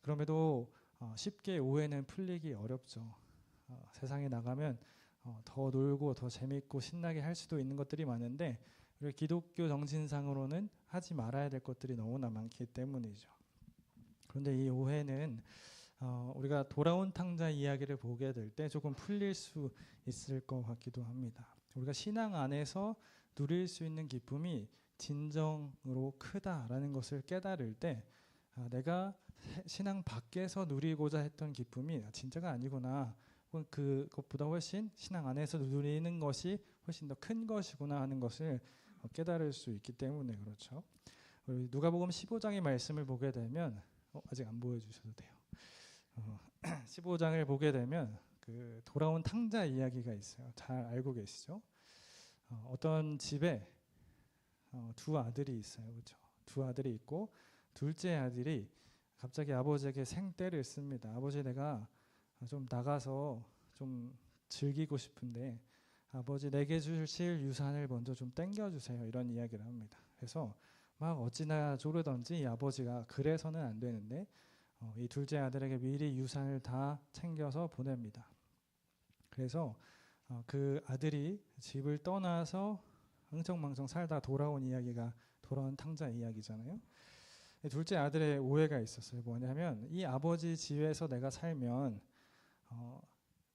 그럼에도 쉽게 오해는 풀리기 어렵죠. 세상에 나가면 더 놀고 더 재밌고 신나게 할 수도 있는 것들이 많은데 우리 기독교 정신상으로는 하지 말아야 될 것들이 너무나 많기 때문이죠. 그런데 이 오해는 우리가 돌아온 탕자 이야기를 보게 될 때 조금 풀릴 수 있을 것 같기도 합니다. 우리가 신앙 안에서 누릴 수 있는 기쁨이 진정으로 크다라는 것을 깨달을 때 내가 신앙 밖에서 누리고자 했던 기쁨이 진짜가 아니구나, 혹은 그것보다 훨씬 신앙 안에서 누리는 것이 훨씬 더 큰 것이구나 하는 것을 깨달을 수 있기 때문에 그렇죠. 우리 누가복음 15장의 말씀을 보게 되면 아직 안 보여주셔도 돼요. 15장을 보게 되면 그 돌아온 탕자 이야기가 있어요. 잘 알고 계시죠? 어떤 집에 두 아들이 있어요. 그렇죠? 두 아들이 있고 둘째 아들이 갑자기 아버지에게 생떼를 씁니다. 아버지, 내가 좀 나가서 좀 즐기고 싶은데 아버지, 내게 주실 유산을 먼저 좀 땡겨주세요. 이런 이야기를 합니다. 그래서 막 어찌나 조르던지 이 아버지가 그래서는 안 되는데 이 둘째 아들에게 미리 유산을 다 챙겨서 보냅니다. 그래서 그 아들이 집을 떠나서 흥청망청 살다 돌아온 이야기가 돌아온 탕자 이야기잖아요. 둘째 아들의 오해가 있었어요. 뭐냐면 이 아버지 집에서 내가 살면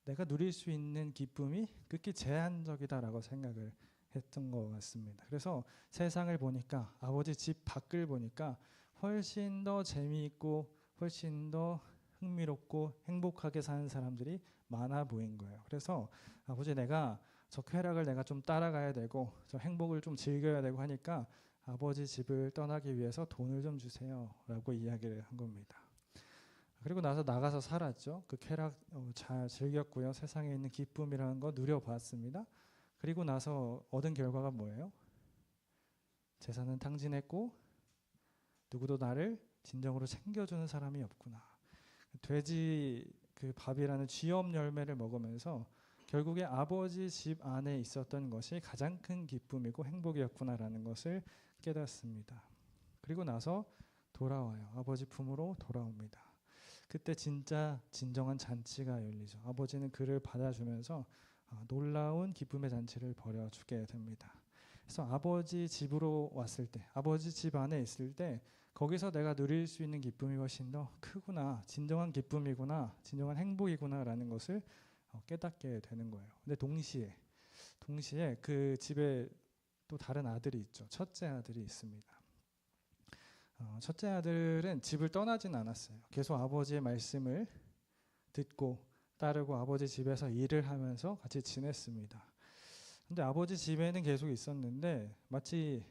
내가 누릴 수 있는 기쁨이 극히 제한적이다라고 생각을 했던 것 같습니다. 그래서 세상을 보니까, 아버지 집 밖을 보니까 훨씬 더 재미있고 훨씬 더 흥미롭고 행복하게 사는 사람들이 많아 보인 거예요. 그래서 아버지, 내가 저 쾌락을 내가 좀 따라가야 되고 저 행복을 좀 즐겨야 되고 하니까 아버지 집을 떠나기 위해서 돈을 좀 주세요 라고 이야기를 한 겁니다. 그리고 나서 나가서 살았죠. 그 쾌락 잘 즐겼고요. 세상에 있는 기쁨이라는 거 누려봤습니다. 그리고 나서 얻은 결과가 뭐예요? 재산은 탕진했고 누구도 나를 진정으로 챙겨주는 사람이 없구나. 돼지 그 밥이라는 쥐염 열매를 먹으면서 결국에 아버지 집 안에 있었던 것이 가장 큰 기쁨이고 행복이었구나라는 것을 깨닫습니다. 그리고 나서 돌아와요. 아버지 품으로 돌아옵니다. 그때 진짜 진정한 잔치가 열리죠. 아버지는 그를 받아주면서 놀라운 기쁨의 잔치를 벌여주게 됩니다. 그래서 아버지 집으로 왔을 때, 아버지 집 안에 있을 때 거기서 내가 누릴 수 있는 기쁨이 훨씬 더 크구나, 진정한 기쁨이구나, 진정한 행복이구나라는 것을 깨닫게 되는 거예요. 근데 동시에 그 집에 또 다른 아들이 있죠. 첫째 아들이 있습니다. 첫째 아들은 집을 떠나진 않았어요. 계속 아버지의 말씀을 듣고 따르고 아버지 집에서 일을 하면서 같이 지냈습니다. 근데 아버지 집에는 계속 있었는데 마치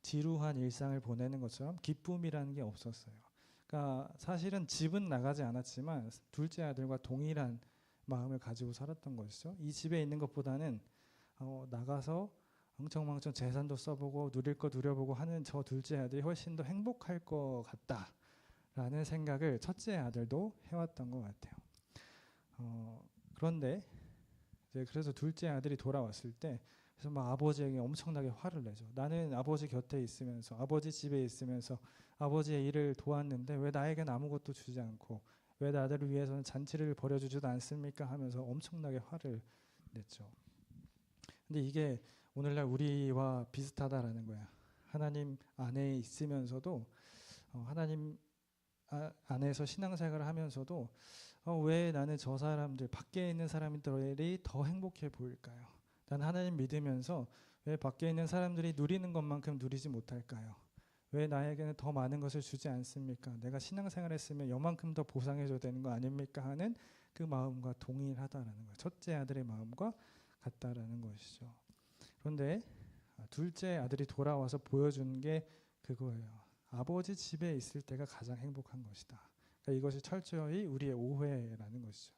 지루한 일상을 보내는 것처럼 기쁨이라는 게 없었어요. 그러니까 사실은 집은 나가지 않았지만 둘째 아들과 동일한 마음을 가지고 살았던 것이죠. 이 집에 있는 것보다는 나가서 흥청망청 재산도 써보고 누릴 거 누려보고 하는 저 둘째 아들이 훨씬 더 행복할 것 같다라는 생각을 첫째 아들도 해왔던 것 같아요. 그런데 이제 그래서 둘째 아들이 돌아왔을 때 그래서 막 아버지에게 엄청나게 화를 내죠. 나는 아버지 곁에 있으면서 아버지 집에 있으면서 아버지의 일을 도왔는데 왜 나에겐 아무것도 주지 않고 왜 나들을 위해서는 잔치를 벌여주지도 않습니까? 하면서 엄청나게 화를 냈죠. 근데 이게 오늘날 우리와 비슷하다라는 거야. 하나님 안에 있으면서도 하나님 안에서 신앙생활을 하면서도 왜 나는 저 사람들 밖에 있는 사람들이 더 행복해 보일까요? 나는 하나님 믿으면서 왜 밖에 있는 사람들이 누리는 것만큼 누리지 못할까요? 왜 나에게는 더 많은 것을 주지 않습니까? 내가 신앙생활 했으면 요만큼 더 보상해줘야 되는 거 아닙니까? 하는 그 마음과 동일하다라는 거예요. 첫째 아들의 마음과 같다라는 것이죠. 그런데 둘째 아들이 돌아와서 보여준 게 그거예요. 아버지 집에 있을 때가 가장 행복한 것이다. 그러니까 이것이 철저히 우리의 오해라는 것이죠.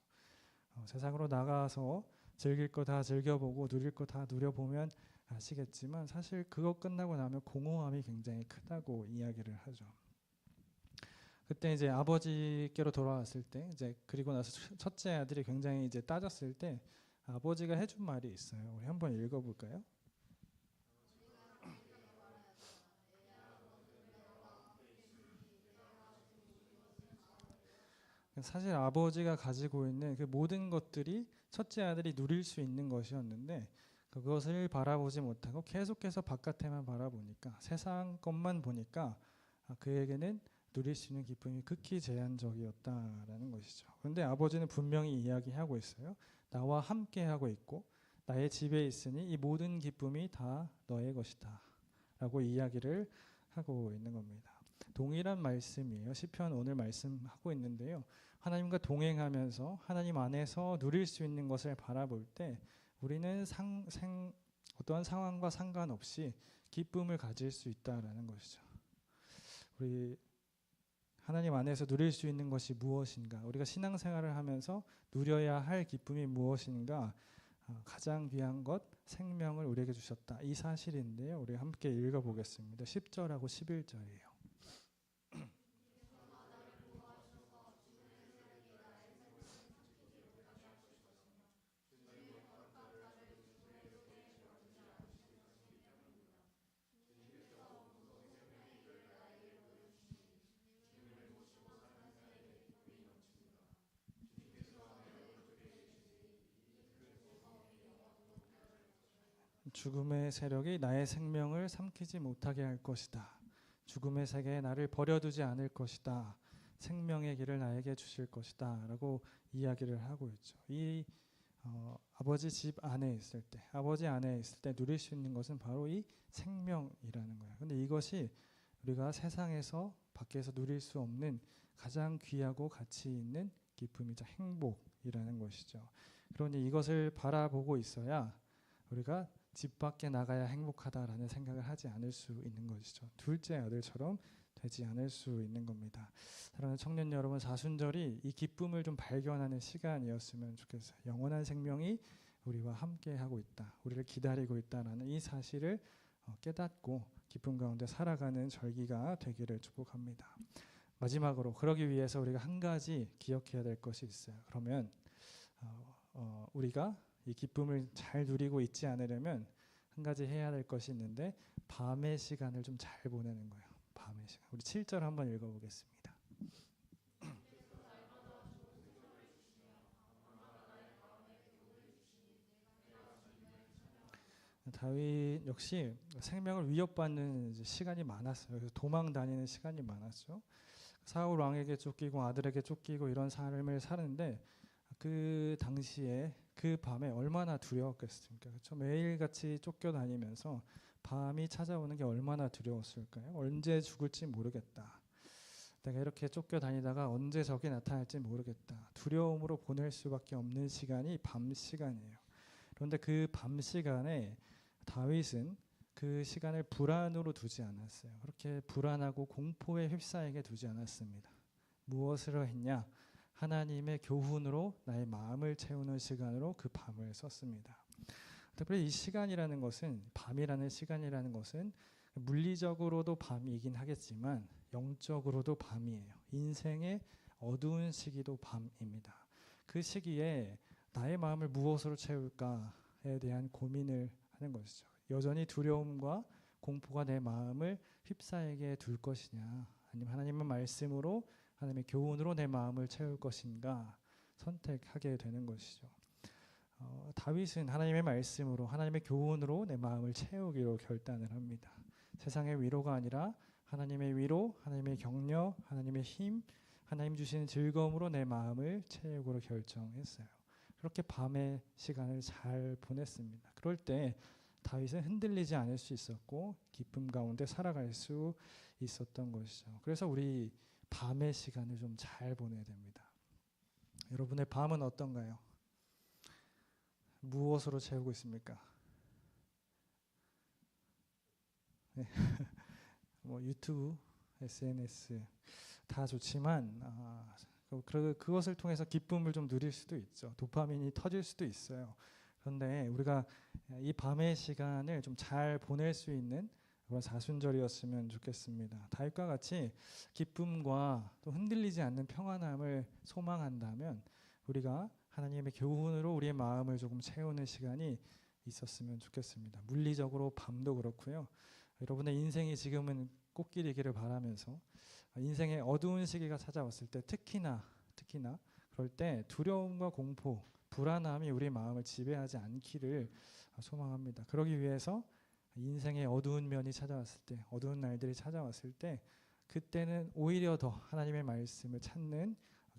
세상으로 나가서 즐길 거 다 즐겨보고 누릴 거 다 누려보면 아시겠지만 사실 그거 끝나고 나면 공허함이 굉장히 크다고 이야기를 하죠. 그때 이제 아버지께로 돌아왔을 때 이제 그리고 나서 첫째 아들이 굉장히 이제 따졌을 때 아버지가 해준 말이 있어요. 우리 한번 읽어볼까요? 사실 아버지가 가지고 있는 그 모든 것들이 첫째 아들이 누릴 수 있는 것이었는데 그것을 바라보지 못하고 계속해서 바깥에만 바라보니까 세상 것만 보니까 그에게는 누릴 수 있는 기쁨이 극히 제한적이었다라는 것이죠. 그런데 아버지는 분명히 이야기하고 있어요. 나와 함께 하고 있고 나의 집에 있으니 이 모든 기쁨이 다 너의 것이다 라고 이야기를 하고 있는 겁니다. 동일한 말씀이에요. 시편 오늘 말씀하고 있는데요. 하나님과 동행하면서 하나님 안에서 누릴 수 있는 것을 바라볼 때 우리는 어떠한 상황과 상관없이 기쁨을 가질 수 있다라는 것이죠. 우리 하나님 안에서 누릴 수 있는 것이 무엇인가? 우리가 신앙생활을 하면서 누려야 할 기쁨이 무엇인가? 가장 귀한 것 생명을 우리에게 주셨다. 이 사실인데요. 우리 함께 읽어보겠습니다. 10절하고 11절이에요. 죽음의 세력이 나의 생명을 삼키지 못하게 할 것이다. 죽음의 세계에 나를 버려두지 않을 것이다. 생명의 길을 나에게 주실 것이다. 라고 이야기를 하고 있죠. 아버지 집 안에 있을 때, 아버지 안에 있을 때 누릴 수 있는 것은 바로 이 생명이라는 거예요. 근데 이것이 우리가 세상에서 밖에서 누릴 수 없는 가장 귀하고 가치 있는 기쁨이자 행복이라는 것이죠. 그러니 이것을 바라보고 있어야 우리가 집 밖에 나가야 행복하다라는 생각을 하지 않을 수 있는 것이죠. 둘째 아들처럼 되지 않을 수 있는 겁니다. 사랑하는 청년 여러분, 사순절이 이 기쁨을 좀 발견하는 시간이었으면 좋겠어요. 영원한 생명이 우리와 함께하고 있다. 우리를 기다리고 있다라는 이 사실을 깨닫고 기쁨 가운데 살아가는 절기가 되기를 축복합니다. 마지막으로 그러기 위해서 우리가 한 가지 기억해야 될 것이 있어요. 그러면 우리가 이 기쁨을 잘 누리고 있지 않으려면 한 가지 해야 될 것이 있는데 밤의 시간을 좀 잘 보내는 거예요. 밤의 시간. 우리 7절 한번 읽어보겠습니다. 다윗 역시 생명을 위협받는 시간이 많았어요. 그래서 도망 다니는 시간이 많았죠. 사울 왕에게 쫓기고 아들에게 쫓기고 이런 삶을 사는데 그 당시에 그 밤에 얼마나 두려웠겠습니까? 그렇죠? 매일같이 쫓겨다니면서 밤이 찾아오는 게 얼마나 두려웠을까요? 언제 죽을지 모르겠다. 내가 이렇게 쫓겨다니다가 언제 적이 나타날지 모르겠다. 두려움으로 보낼 수밖에 없는 시간이 밤 시간이에요. 그런데 그 밤 시간에 다윗은 그 시간을 불안으로 두지 않았어요. 그렇게 불안하고 공포에 휩싸이게 두지 않았습니다. 무엇으로 했냐? 하나님의 교훈으로 나의 마음을 채우는 시간으로 그 밤을 썼습니다. 특별히 이 시간이라는 것은, 밤이라는 시간이라는 것은 물리적으로도 밤이긴 하겠지만 영적으로도 밤이에요. 인생의 어두운 시기도 밤입니다. 그 시기에 나의 마음을 무엇으로 채울까에 대한 고민을 하는 것이죠. 여전히 두려움과 공포가 내 마음을 휩싸이게 둘 것이냐, 아니면 하나님의 말씀으로, 하나님의 교훈으로 내 마음을 채울 것인가 선택하게 되는 것이죠. 다윗은 하나님의 말씀으로, 하나님의 교훈으로 내 마음을 채우기로 결단을 합니다. 세상의 위로가 아니라 하나님의 위로, 하나님의 격려, 하나님의 힘, 하나님 주시는 즐거움으로 내 마음을 채우기로 결정했어요. 그렇게 밤의 시간을 잘 보냈습니다. 그럴 때 다윗은 흔들리지 않을 수 있었고 기쁨 가운데 살아갈 수 있었던 것이죠. 그래서 우리 밤의 시간을 좀 잘 보내야 됩니다. 여러분의 밤은 어떤가요? 무엇으로 채우고 있습니까? 네. 뭐 유튜브, SNS 다 좋지만 그것을 통해서 기쁨을 좀 누릴 수도 있죠. 도파민이 터질 수도 있어요. 그런데 우리가 이 밤의 시간을 좀 잘 보낼 수 있는 그런 사순절이었으면 좋겠습니다. 다윗과 같이 기쁨과 또 흔들리지 않는 평안함을 소망한다면 우리가 하나님의 교훈으로 우리의 마음을 조금 채우는 시간이 있었으면 좋겠습니다. 물리적으로 밤도 그렇고요. 여러분의 인생이 지금은 꽃길이기를 바라면서 인생의 어두운 시기가 찾아왔을 때 특히나 특히나 그럴 때 두려움과 공포, 불안함이 우리 마음을 지배하지 않기를 소망합니다. 그러기 위해서 인생의 어두운 면이 찾아왔을 때, 어두운 날들이 찾아왔을 때 그때는 오히려 더 하나님의 말씀을 찾는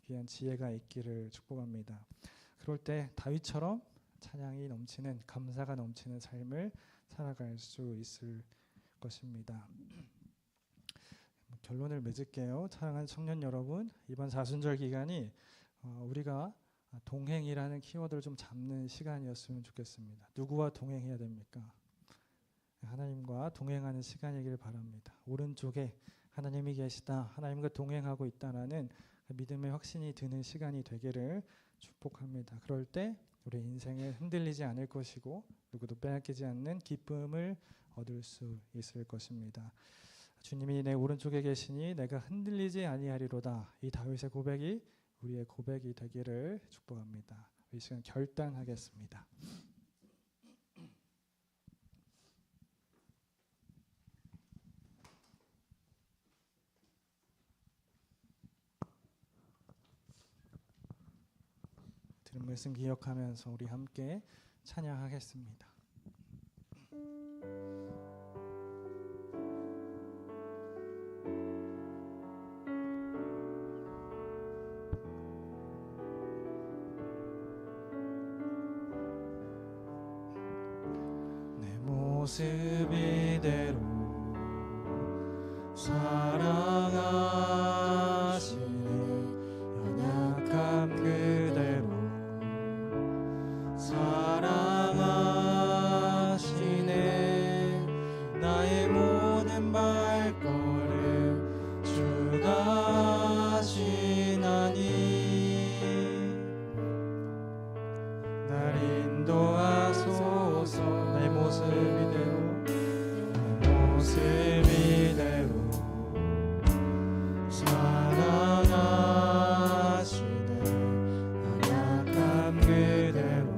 귀한 지혜가 있기를 축복합니다. 그럴 때 다윗처럼 찬양이 넘치는, 감사가 넘치는 삶을 살아갈 수 있을 것입니다. 결론을 맺을게요. 사랑하는 청년 여러분, 이번 사순절 기간이 우리가 동행이라는 키워드를 좀 잡는 시간이었으면 좋겠습니다. 누구와 동행해야 됩니까? 하나님과 동행하는 시간이길 바랍니다. 오른쪽에 하나님이 계시다, 하나님과 동행하고 있다라는 믿음의 확신이 드는 시간이 되기를 축복합니다. 그럴 때 우리 인생에 흔들리지 않을 것이고 누구도 빼앗기지 않는 기쁨을 얻을 수 있을 것입니다. 주님이 내 오른쪽에 계시니 내가 흔들리지 아니하리로다. 이 다윗의 고백이 우리의 고백이 되기를 축복합니다. 이 시간 결단하겠습니다. 들은 말씀 기억하면서 우리 함께 찬양하겠습니다. 내 모습 이대로 사랑하시네, 연약함 그대로 사랑하시네. 나의 모든 발걸음 주가 하시나니 날 인도하소서. 내 모습 이대로, 내 모습 이대로 사랑하시네, 연약함 그대로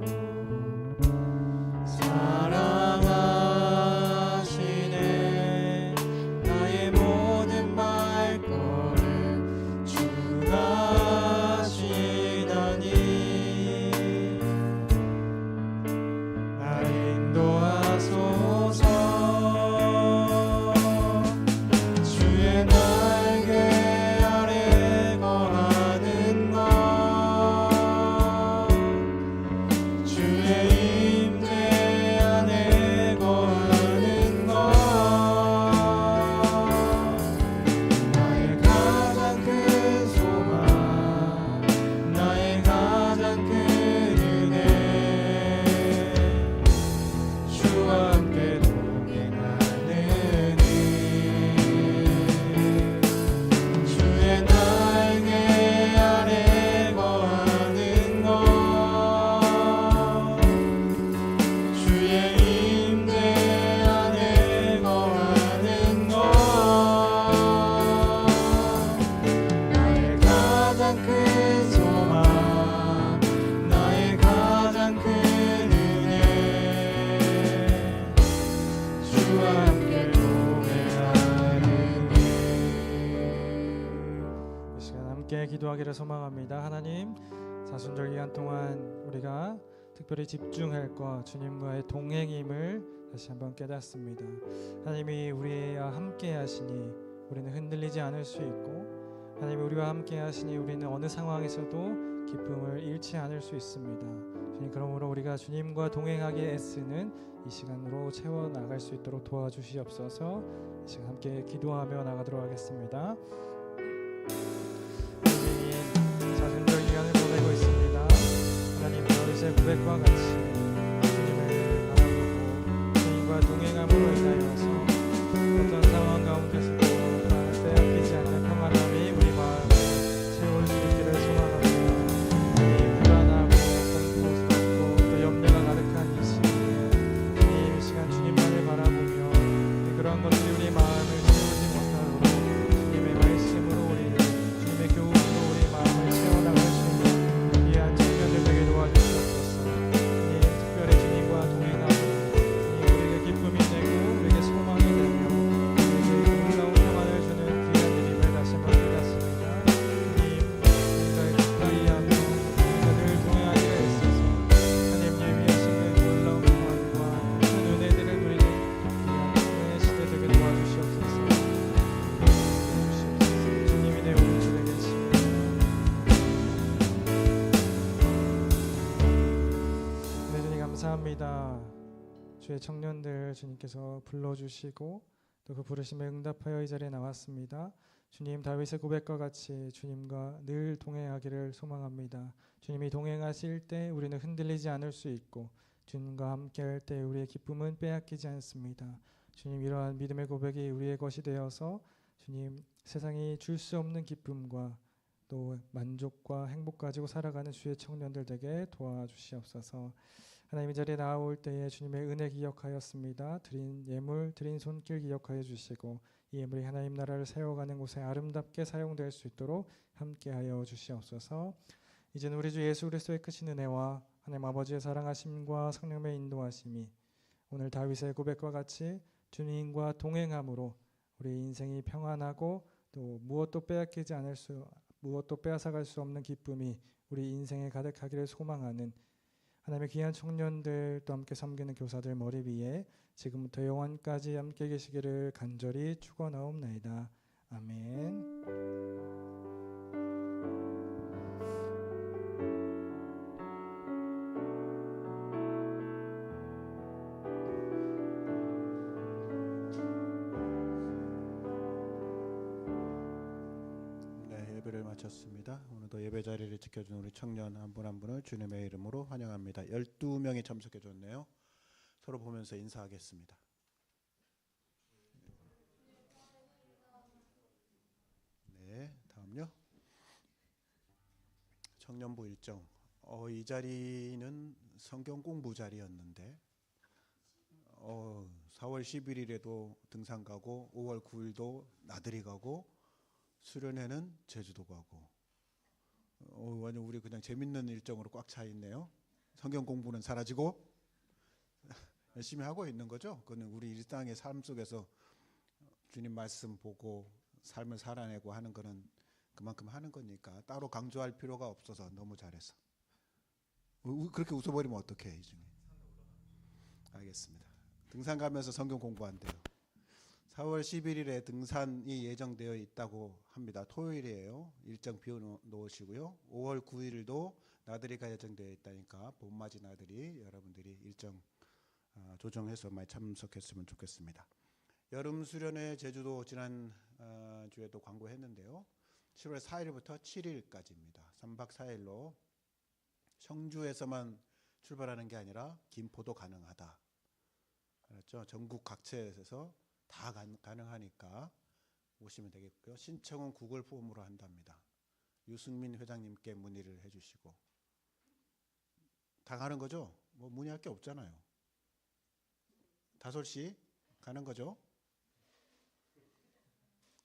사랑하시네. 나의 모든 발걸음 주가 하시나니 날 인도하소서. 주의 날개 아래 거하는 것, 주의 임재 안에 거하는 것, 나의 가장 큰 소망, 나의 가장 큰 은혜, 주와 함께 동행하는 일. 주의 날개 아래 거하는 것, 주의 임재 안에 거하는 것, 나의 가장 큰 소망, 나의 가장 큰 은혜, 주와 함께 동행하는 길. 이 시간 함께 기도하기를 소망합니다. 하나님, 사순절 기간 동안 우리가 특별히 집중할 것, 주님과의 동행임을 다시 한번 깨닫습니다. 하나님이 우리와 함께 하시니 우리는 흔들리지 않을 수 있고, 하나님이 우리와 함께 하시니 우리는 어느 상황에서도 기쁨을 잃지 않을 수 있습니다. 주님, 그러므로 우리가 주님과 동행하기에 애쓰는 이 시간으로 채워나갈 수 있도록 도와주시옵소서. 이 시간 함께 기도하며 나가도록 하겠습니다. 주님이 사순절 기간을 보내고 있습니다. 하나님, 다윗의 고백과 같이 주님을 바라보고 주님과 동행함으로 인하여서 어떤 상황 가운데서도 빼앗기지 않는 평안함이 우리 마음을 채울 수 있기를 소망합니다. 이 불안하고 공포스럽고 또 염려가 가득한 이 시기에 주님, 이 시간 주님만을 바라보며 그런 것들이 우리 마음을 채우지 못하도록 주님의 말씀 감사합니다. 주의 청년들 주님께서 불러주시고 또 그 부르심에 응답하여 이 자리에 나왔습니다. 주님, 다윗의 고백과 같이 주님과 늘 동행하기를 소망합니다. 주님이 동행하실 때 우리는 흔들리지 않을 수 있고 주님과 함께할 때 우리의 기쁨은 빼앗기지 않습니다. 주님, 이러한 믿음의 고백이 우리의 것이 되어서 주님, 세상이 줄 수 없는 기쁨과 또 만족과 행복 가지고 살아가는 주의 청년들 되게 도와주시옵소서. 하나님, 이 자리에 나올 때에 주님의 은혜 기억하였습니다. 드린 예물, 드린 손길 기억하여 주시고 이 예물이 하나님 나라를 세워가는 곳에 아름답게 사용될 수 있도록 함께하여 주시옵소서. 이제는 우리 주 예수 그리스도의 크신 은혜와 하나님 아버지의 사랑하심과 성령의 인도하심이 오늘 다윗의 고백과 같이 주님과 동행함으로 우리 인생이 평안하고 또 무엇도 빼앗아갈 수 없는 기쁨이 우리 인생에 가득하기를 소망하는 하나님의 귀한 청년들 또 함께 섬기는 교사들 머리 위에 지금부터 영원까지 함께 계시기를 간절히 축원하옵나이다. 아멘. 네, 예배를 마쳤습니다. 오늘도 예배 자리를 지켜준 우리 청년 한 분 한 분을 주님의 이름으로 환영합니다. 12명이 참석해 줬네요. 서로 보면서 인사하겠습니다. 네, 다음요. 청년부 일정. 이 자리는 성경 공부 자리였는데 4월 11일에도 등산 가고 5월 9일도 나들이 가고 수련회는 제주도 가고 완전 우리 그냥 재밌는 일정으로 꽉 차 있네요. 성경 공부는 사라지고 열심히 하고 있는 거죠. 그거는 우리 일상의 삶 속에서 주님 말씀 보고 삶을 살아내고 하는 거는 그만큼 하는 거니까 따로 강조할 필요가 없어서 너무 잘해서. 그렇게 웃어버리면 어떡해 이 중에. 알겠습니다. 등산 가면서 성경 공부한대요. 4월 11일에 등산이 예정되어 있다고 합니다. 토요일이에요. 일정 비워놓으시고요. 5월 9일도 나들이가 예정되어 있다니까 봄맞이 나들이 여러분들이 일정 조정해서 많이 참석했으면 좋겠습니다. 여름 수련회 제주도 지난 주에도 광고했는데요. 7월 4일부터 7일까지입니다. 3박 4일로 청주에서만 출발하는 게 아니라 김포도 가능하다. 그렇죠? 전국 각처에서 다 가능하니까 오시면 되겠고요. 신청은 구글 폼으로 한답니다. 유승민 회장님께 문의를 해주시고 다 가는 거죠? 뭐 문의할 게 없잖아요. 다솔씨 가는 거죠?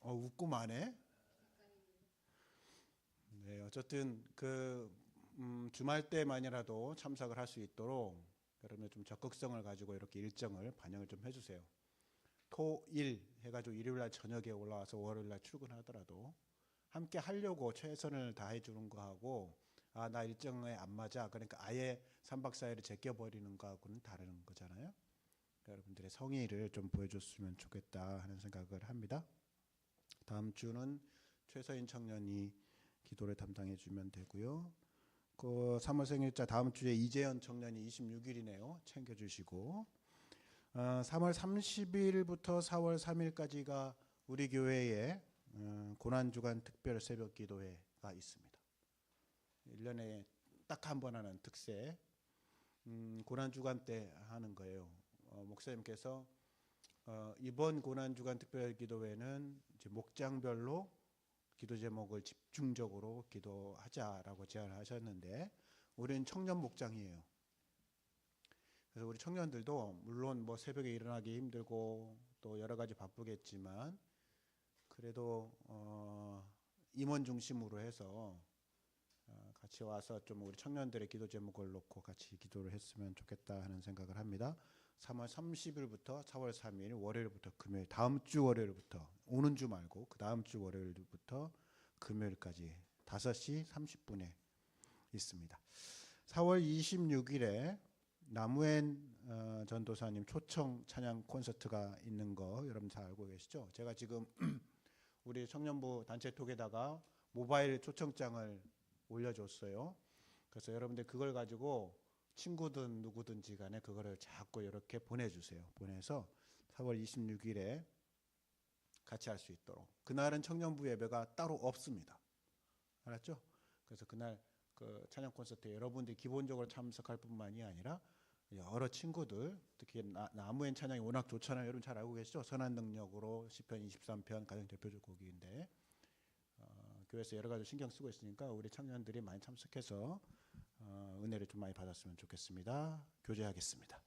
웃고 마네. 네, 어쨌든 주말 때만이라도 참석을 할 수 있도록 여러분 좀 적극성을 가지고 이렇게 일정을 반영을 좀 해주세요. 토일 해가지고 일요일날 저녁에 올라와서 월요일날 출근하더라도 함께 하려고 최선을 다해 주는 거하고 나 일정에 안 맞아 그러니까 아예 3박 4일을 제껴버리는 거하고는 다른 거잖아요. 여러분들의 성의를 좀 보여줬으면 좋겠다 하는 생각을 합니다. 다음 주는 최서인 청년이 기도를 담당해 주면 되고요. 그 3월 생일자 다음 주에 이재현 청년이 26일이네요. 챙겨주시고 3월 30일부터 4월 3일까지가 우리 교회에 고난주간 특별 새벽 기도회가 있습니다. 1년에 딱 한 번 하는 특세 고난주간 때 하는 거예요. 목사님께서 이번 고난주간 특별 기도회는 이제 목장별로 기도 제목을 집중적으로 기도하자라고 제안을 하셨는데 우리는 청년 목장이에요. 그래서 우리 청년들도 물론 뭐 새벽에 일어나기 힘들고 또 여러 가지 바쁘겠지만 그래도 임원 중심으로 해서 같이 와서 좀 우리 청년들의 기도 제목을 놓고 같이 기도를 했으면 좋겠다 하는 생각을 합니다. 3월 30일부터 4월 3일 월요일부터 금요일 다음 주 월요일부터 오는 주 말고 그 다음 주 월요일부터 금요일까지 5시 30분에 있습니다. 4월 26일에 나무엔 전도사님 초청 찬양 콘서트가 있는 거 여러분 잘 알고 계시죠? 제가 지금 우리 청년부 단체톡에다가 모바일 초청장을 올려줬어요. 그래서 여러분들 그걸 가지고 친구든 누구든지 간에 그거를 자꾸 이렇게 보내주세요. 보내서 4월 26일에 같이 할 수 있도록. 그날은 청년부 예배가 따로 없습니다. 알았죠? 그래서 그날 그 찬양 콘서트에 여러분들이 기본적으로 참석할 뿐만이 아니라 여러 친구들, 특히 나무엔 찬양이 워낙 좋잖아요. 여러분 잘 알고 계시죠? 선한 능력으로 시편 23편 가장 대표적 곡인데 교회에서 여러 가지 신경 쓰고 있으니까 우리 청년들이 많이 참석해서 은혜를 좀 많이 받았으면 좋겠습니다. 교제하겠습니다.